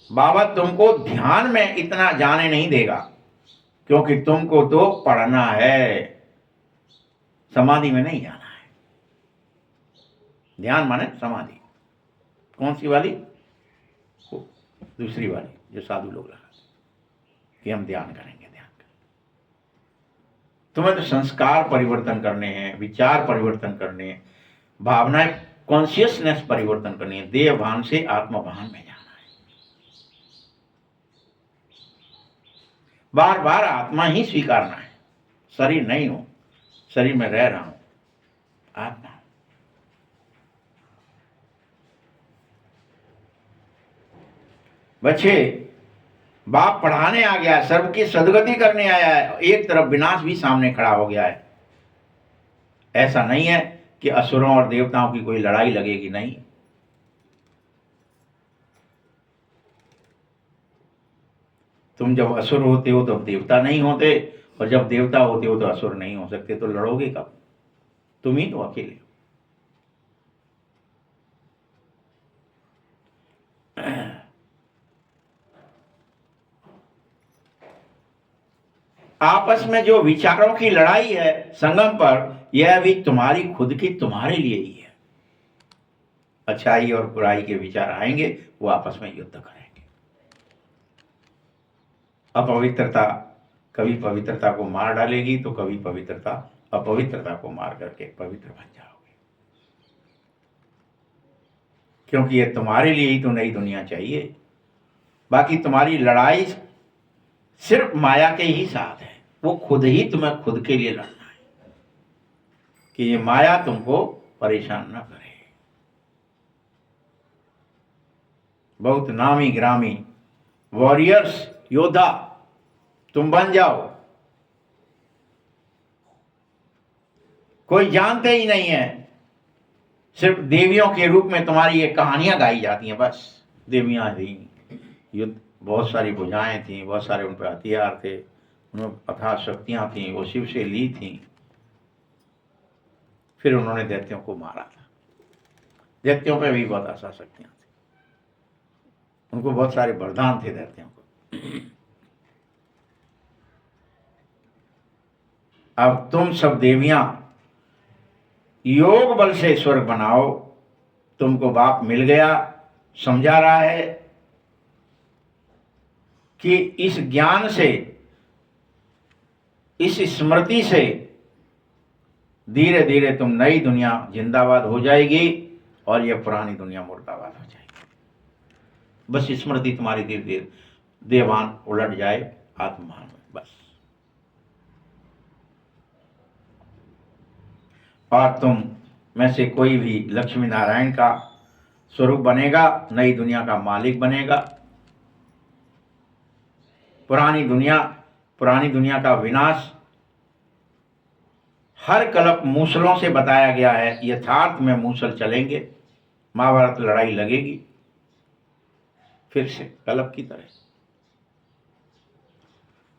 बाबा तुमको ध्यान में इतना जाने नहीं देगा, क्योंकि तुमको तो पढ़ना है, समाधि में नहीं जाना है। ध्यान माने समाधि, कौन सी वाली? दूसरी वाली जो साधु लोग लगाते कि हम ध्यान करेंगे, ध्यान करेंगे। तुम्हें तो संस्कार परिवर्तन करने हैं, विचार परिवर्तन करने हैं, भावनाएं, कॉन्शियसनेस परिवर्तन करनी है, देह भान से आत्मभान में जाना है। बार बार आत्मा ही स्वीकारना है, शरीर नहीं हो, शरीर में रह रहा हूं, आत्मा। बच्चे, बाप पढ़ाने आ गया है, सर्व की सदगति करने आया है, एक तरफ विनाश भी सामने खड़ा हो गया है। ऐसा नहीं है कि असुरों और देवताओं की कोई लड़ाई लगेगी, नहीं। तुम जब असुर होते हो तब देवता नहीं होते, और जब देवता होते हो तो असुर नहीं हो सकते, तो लड़ोगे कब? तुम ही तो अकेले हो। आपस में जो विचारों की लड़ाई है संगम पर, यह भी तुम्हारी खुद की, तुम्हारे लिए ही है। अच्छाई और बुराई के विचार आएंगे, वो आपस में युद्ध करेंगे। अपवित्रता कभी पवित्रता को मार डालेगी, तो कभी पवित्रता अपवित्रता को मार करके पवित्र बन जाओगे। क्योंकि ये तुम्हारे लिए ही तो नई दुनिया चाहिए। बाकी तुम्हारी लड़ाई सिर्फ माया के ही साथ है, वो खुद ही तुम्हें खुद के लिए लड़ना है कि ये माया तुमको परेशान न करे। बहुत नामी ग्रामी वॉरियर्स, योद्धा तुम बन जाओ। कोई जानते ही नहीं है, सिर्फ देवियों के रूप में तुम्हारी ये कहानियां गाई जाती हैं, बस देवियां थी, युद्ध बहुत सारी भुजाएं थीं, बहुत सारे उन पर हथियार थे, उनमें अथाह शक्तियां थीं, वो शिव से ली थीं। फिर उन्होंने दैत्यों को मारा था। दैत्यों पे भी बहुत आशा शक्तियां थी, उनको बहुत सारे वरदान थे दैत्यों को। अब तुम सब देवियां योग बल से स्वर्ग बनाओ, तुमको बाप मिल गया। समझा रहा है कि इस ज्ञान से, इस स्मृति से धीरे धीरे तुम नई दुनिया जिंदाबाद हो जाएगी और यह पुरानी दुनिया मुर्दाबाद हो जाएगी। बस स्मृति तुम्हारी धीरे धीरे देवान उलट जाए आत्मान में, बस। और तुम में से कोई भी लक्ष्मी नारायण का स्वरूप बनेगा, नई दुनिया का मालिक बनेगा। पुरानी दुनिया का विनाश हर कल्प मूसलों से बताया गया है, यथार्थ में मूसल चलेंगे, महाभारत लड़ाई लगेगी फिर से कल्प की तरह।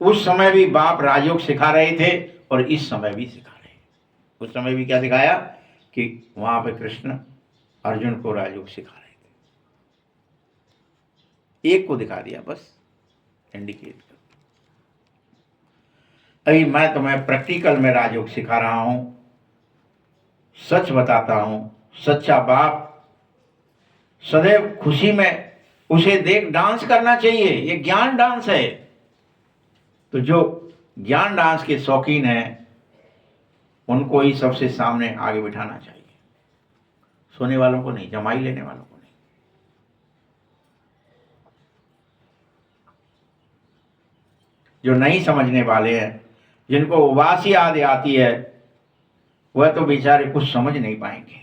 उस समय भी बाप राजयोग सिखा रहे थे और इस समय भी सिखा रहे हैं। उस समय भी क्या सिखाया कि वहां पे कृष्ण अर्जुन को राजयोग सिखा रहे थे, एक को दिखा दिया बस, इंडिकेट कर। अभी मैं तुम्हें प्रैक्टिकल में राजयोग सिखा रहा हूं, सच बताता हूं। सच्चा बाप सदैव खुशी में, उसे देख डांस करना चाहिए। ये ज्ञान डांस है। तो जो ज्ञान डांस के शौकीन हैं उनको ही सबसे सामने आगे बिठाना चाहिए, सोने वालों को नहीं, जमाई लेने वालों को नहीं। जो नहीं समझने वाले हैं, जिनको उबासी याद आती है, वह तो बेचारे कुछ समझ नहीं पाएंगे।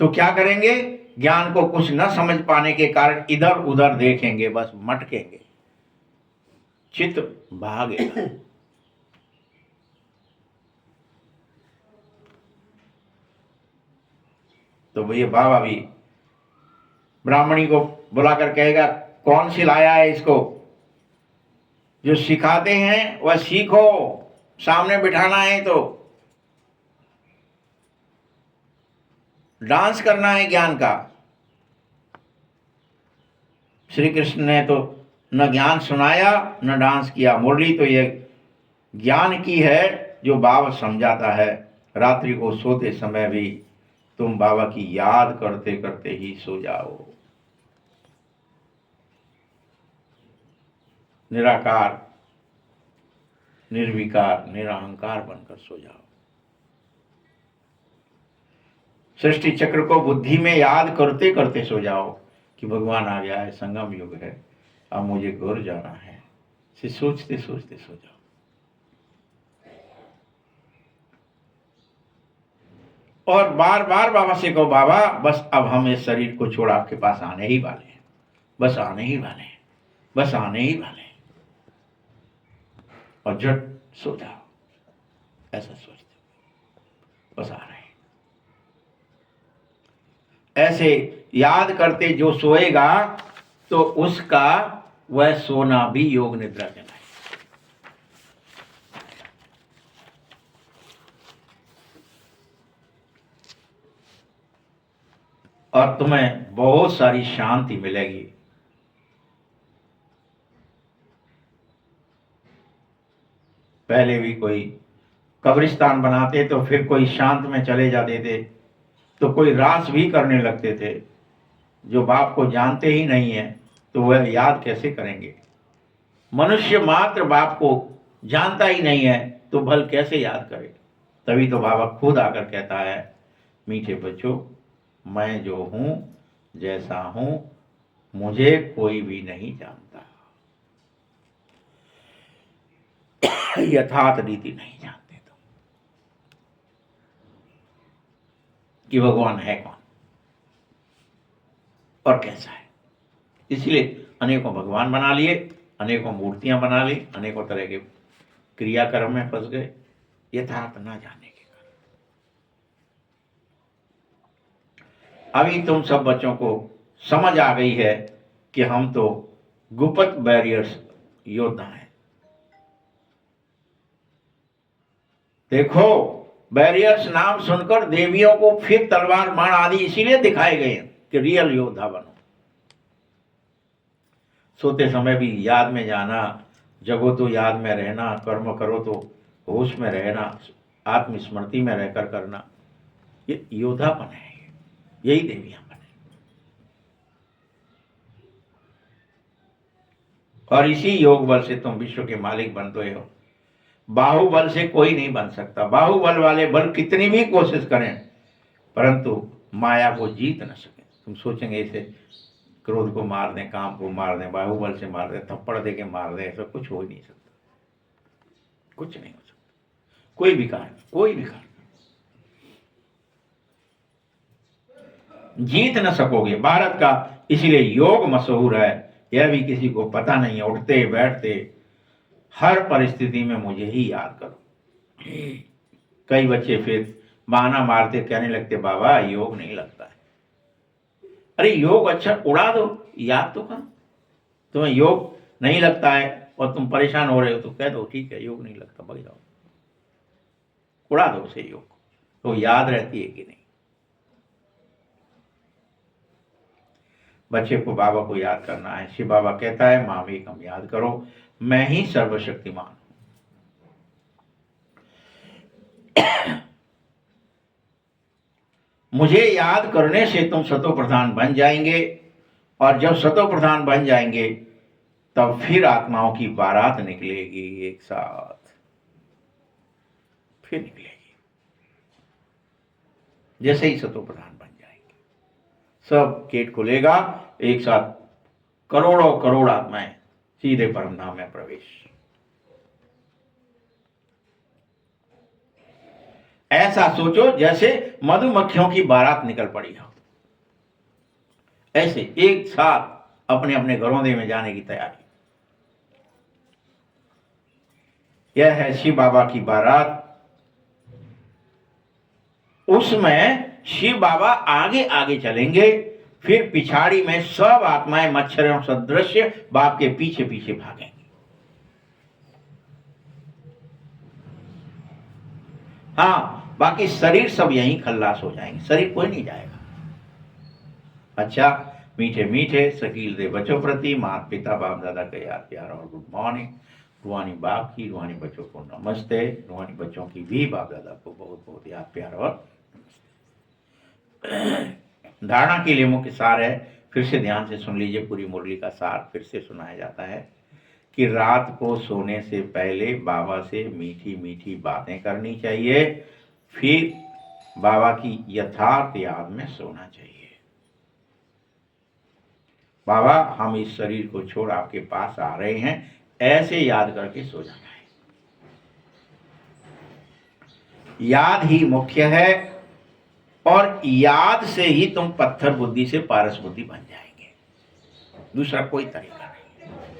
तो क्या करेंगे? ज्ञान को कुछ न समझ पाने के कारण इधर उधर देखेंगे, बस मटकेंगे, चित्त भागेगा। तो भैया बाबा भी ब्राह्मणी को बुलाकर कहेगा, कौन सिलाया है इसको? जो सिखाते हैं वह सीखो, सामने बिठाना है तो डांस करना है ज्ञान का। श्री कृष्ण ने तो न ज्ञान सुनाया न डांस किया। मुरली तो ये ज्ञान की है जो बाबा समझाता है। रात्रि को सोते समय भी तुम बाबा की याद करते करते ही सो जाओ। निराकार, निर्विकार, निरहंकार बनकर सो जाओ। सृष्टि चक्र को बुद्धि में याद करते करते सो जाओ कि भगवान आ गया है, संगम युग है, अब मुझे घर जाना है, से सोचते सोचते सो जाओ। और बार बार बाबा से कहो, बाबा बस अब हम इस शरीर को छोड़ आपके पास आने ही वाले हैं, बस आने ही वाले हैं, बस आने ही वाले हैं। और झट सो जाओ, ऐसा सोचते बस आ रहे हैं। ऐसे याद करते जो सोएगा तो उसका वह सोना भी योग निद्रा कहलाए। और तुम्हें बहुत सारी शांति मिलेगी। पहले भी कोई कब्रिस्तान बनाते तो फिर कोई शांत में चले जाते थे, तो कोई रास भी करने लगते थे। जो बाप को जानते ही नहीं है तो वह याद कैसे करेंगे? मनुष्य मात्र बाप को जानता ही नहीं है तो भल कैसे याद करे? तभी तो बाबा खुद आकर कहता है, मीठे बच्चों, मैं जो हूं, जैसा हूं, मुझे कोई भी नहीं जानता। यथार्थ रीति नहीं जानते तो कि भगवान है कौन और कैसा है। इसलिए अनेकों भगवान बना लिए, अनेकों मूर्तियां बना ली, अनेकों तरह के क्रियाकर्म में फंस गए, यथार्थ ना जानने के कारण। अभी तुम सब बच्चों को समझ आ गई है कि हम तो गुप्त बैरियर्स योद्धा हैं। देखो, बैरियर्स नाम सुनकर देवियों को फिर तलवार बाण आदि इसीलिए दिखाए गए कि रियल योद्धा बनो। सोते समय भी याद में जाना, जगो तो याद में रहना, कर्म करो तो होश में रहना, आत्मस्मृति में रहकर करना, ये योद्धापन है। यही देवियां बने। और इसी योग बल से तुम विश्व के मालिक बनते हो। बाहुबल से कोई नहीं बन सकता। बाहुबल वाले बल कितनी भी कोशिश करें परंतु माया को जीत न सके। तुम सोचेंगे इसे क्रोध को मार दें, काम को मार दें, बाहुबल से मार दें, थप्पड़ दे के मार दें, ऐसा कुछ हो ही नहीं सकता। कुछ नहीं हो सकता। कोई भी कारण, कोई भी कारण जीत न सकोगे। भारत का इसलिए योग मशहूर है। यह भी किसी को पता नहीं है। उठते बैठते हर परिस्थिति में मुझे ही याद करो। कई बच्चे फिर बहाना मारते, कहने लगते बाबा योग नहीं लगता है। अरे योग अच्छा, उड़ा दो, याद तो करो। तुम्हें योग नहीं लगता है और तुम परेशान हो रहे हो तो कह दो ठीक है योग नहीं लगता, भाग जाओ, उड़ा दो उसे योग। तो याद रहती है कि नहीं? बच्चे को बाबा को याद करना है। शिव बाबा कहता है मामेकम याद करो, मैं ही सर्वशक्तिमान हूं। मुझे याद करने से तुम सतो प्रधान बन जाएंगे और जब सतो प्रधान बन जाएंगे तब फिर आत्माओं की बारात निकलेगी एक साथ, फिर निकलेगी। जैसे ही सतो प्रधान बन जाएंगे सब गेट खुलेगा, एक साथ करोड़ों करोड़ आत्माएं सीधे परम धाम में प्रवेश। ऐसा सोचो जैसे मधुमक्खियों की बारात निकल पड़ी हो, ऐसे एक साथ अपने अपने घरों में जाने की तैयारी। यह है शिव बाबा की बारात। उसमें शिव बाबा आगे आगे चलेंगे, फिर पिछाड़ी में सब आत्माएं मच्छरों सदृश बाप के पीछे पीछे भागेंगे। हाँ, बाकी शरीर सब यहीं खल्लास हो जाएंगे, शरीर कोई नहीं जाएगा। अच्छा, मीठे मीठे शकील दे बच्चों प्रति माता पिता बाप दादा का याद प्यार और गुड मॉर्निंग। रूहानी बाप की, रूहानी बच्चों को नमस्ते। रूहानी बच्चों की भी बाप दादा को बहुत बहुत याद प्यार और नमस्ते। धारणा के लिए मुख्य सार है, फिर से ध्यान से सुन लीजिए, पूरी मुरली का सार फिर से सुनाया जाता है कि रात को सोने से पहले बाबा से मीठी मीठी बातें करनी चाहिए, फिर बाबा की यथार्थ याद में सोना चाहिए। बाबा हम इस शरीर को छोड़ आपके पास आ रहे हैं, ऐसे याद करके सो जाना है। याद ही मुख्य है और याद से ही तुम पत्थर बुद्धि से पारस बुद्धि बन जाएंगे। दूसरा कोई तरीका नहीं।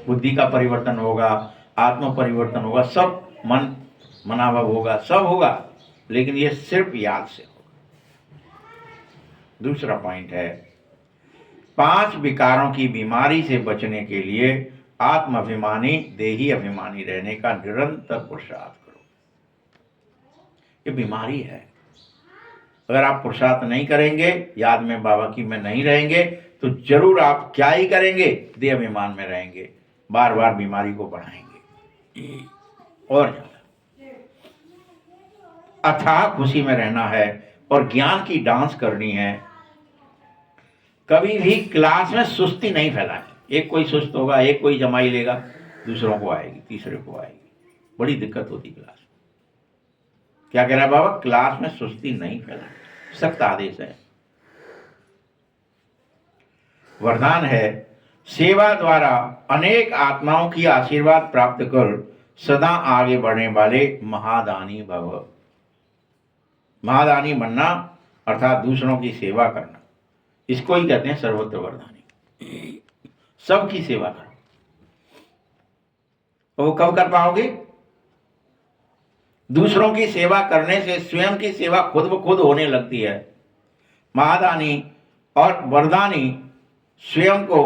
बुद्धि का परिवर्तन होगा, आत्म परिवर्तन होगा, सब मन मनाभाव होगा, सब होगा, लेकिन ये सिर्फ याद से होगा। दूसरा पॉइंट है, 5 विकारों की बीमारी से बचने के लिए आत्माभिमानी देही अभिमानी रहने का निरंतर पुरुषार्थ करो। ये बीमारी है। अगर आप पुरुषार्थ नहीं करेंगे, याद में बाबा की में नहीं रहेंगे, तो जरूर आप क्या ही करेंगे, देह अभिमान में रहेंगे, बार बार बीमारी को बढ़ाएंगे और ज्यादा। अथाह खुशी में रहना है और ज्ञान की डांस करनी है। कभी भी क्लास में सुस्ती नहीं फैलानी। एक कोई सुस्त होगा, एक कोई जमाई लेगा, दूसरों को आएगी, तीसरे को आएगी, बड़ी दिक्कत होती क्लास में। क्या कह रहा है बाबा? क्लास में सुस्ती नहीं फैलानी, सख्त आदेश है। वरदान है, सेवा द्वारा अनेक आत्माओं की आशीर्वाद प्राप्त कर सदा आगे बढ़ने वाले महादानी भव। महादानी बनना अर्थात दूसरों की सेवा करना, इसको ही कहते हैं सर्वत्र वरदानी। सबकी सेवा करो। तो वो कब कर पाओगे? दूसरों की सेवा करने से स्वयं की सेवा खुद ब खुद होने लगती है। महादानी और वरदानी स्वयं को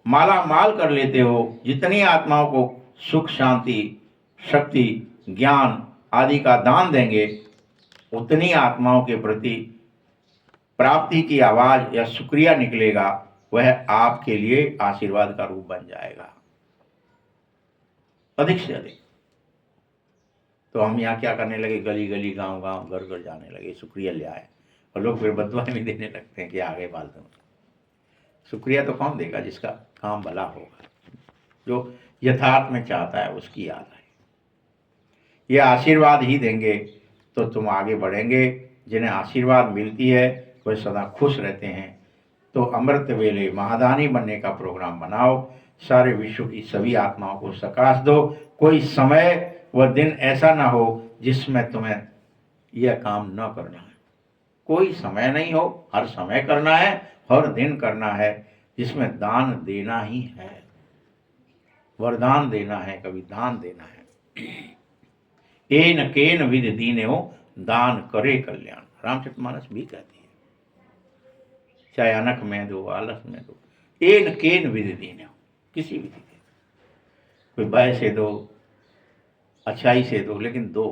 माला माल कर लेते हो, जितनी आत्माओं को सुख, शांति, शक्ति, ज्ञान आदि का दान देंगे, उतनी आत्माओं के प्रति प्राप्ति की आवाज या शुक्रिया निकलेगा, वह आपके लिए आशीर्वाद का रूप बन जाएगा, अधिक से अधिक। तो हम यहाँ क्या करने लगे, गली गली, गांव गांव, घर घर जाने लगे, शुक्रिया ले आए, और लोग फिर बददुआएं भी देने लगते हैं कि आगे फालतू में। शुक्रिया तो कौन देगा? जिसका काम भला होगा, जो यथार्थ में चाहता है, उसकी याद है। ये आशीर्वाद ही देंगे तो तुम आगे बढ़ेंगे। जिन्हें आशीर्वाद मिलती है वह सदा खुश रहते हैं। तो अमृत वेले महादानी बनने का प्रोग्राम बनाओ, सारे विश्व की सभी आत्माओं को सकाश दो। कोई समय व दिन ऐसा ना हो जिसमें तुम्हें यह काम न करना है। कोई समय नहीं हो, हर समय करना है, हर दिन करना है, जिसमें दान देना ही है, वरदान देना है, कभी दान देना है। एन केन विधि दीन्यो दान करे कल्याण, रामचरितमानस भी कहती है। चाहे अनख में दो, आलस में दो, एन केन विधि दीन्यो, किसी विधि दे, कोई भय से दो, अच्छाई से दो, लेकिन दो।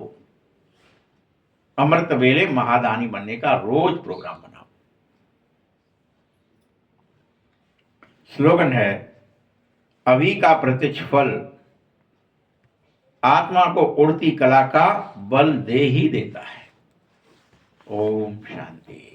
अमृत वेले महादानी बनने का रोज प्रोग्राम बनाओ। स्लोगन है, अभी का प्रत्यक्ष फल आत्मा को उड़ती कला का बल दे ही देता है। ओम शांति।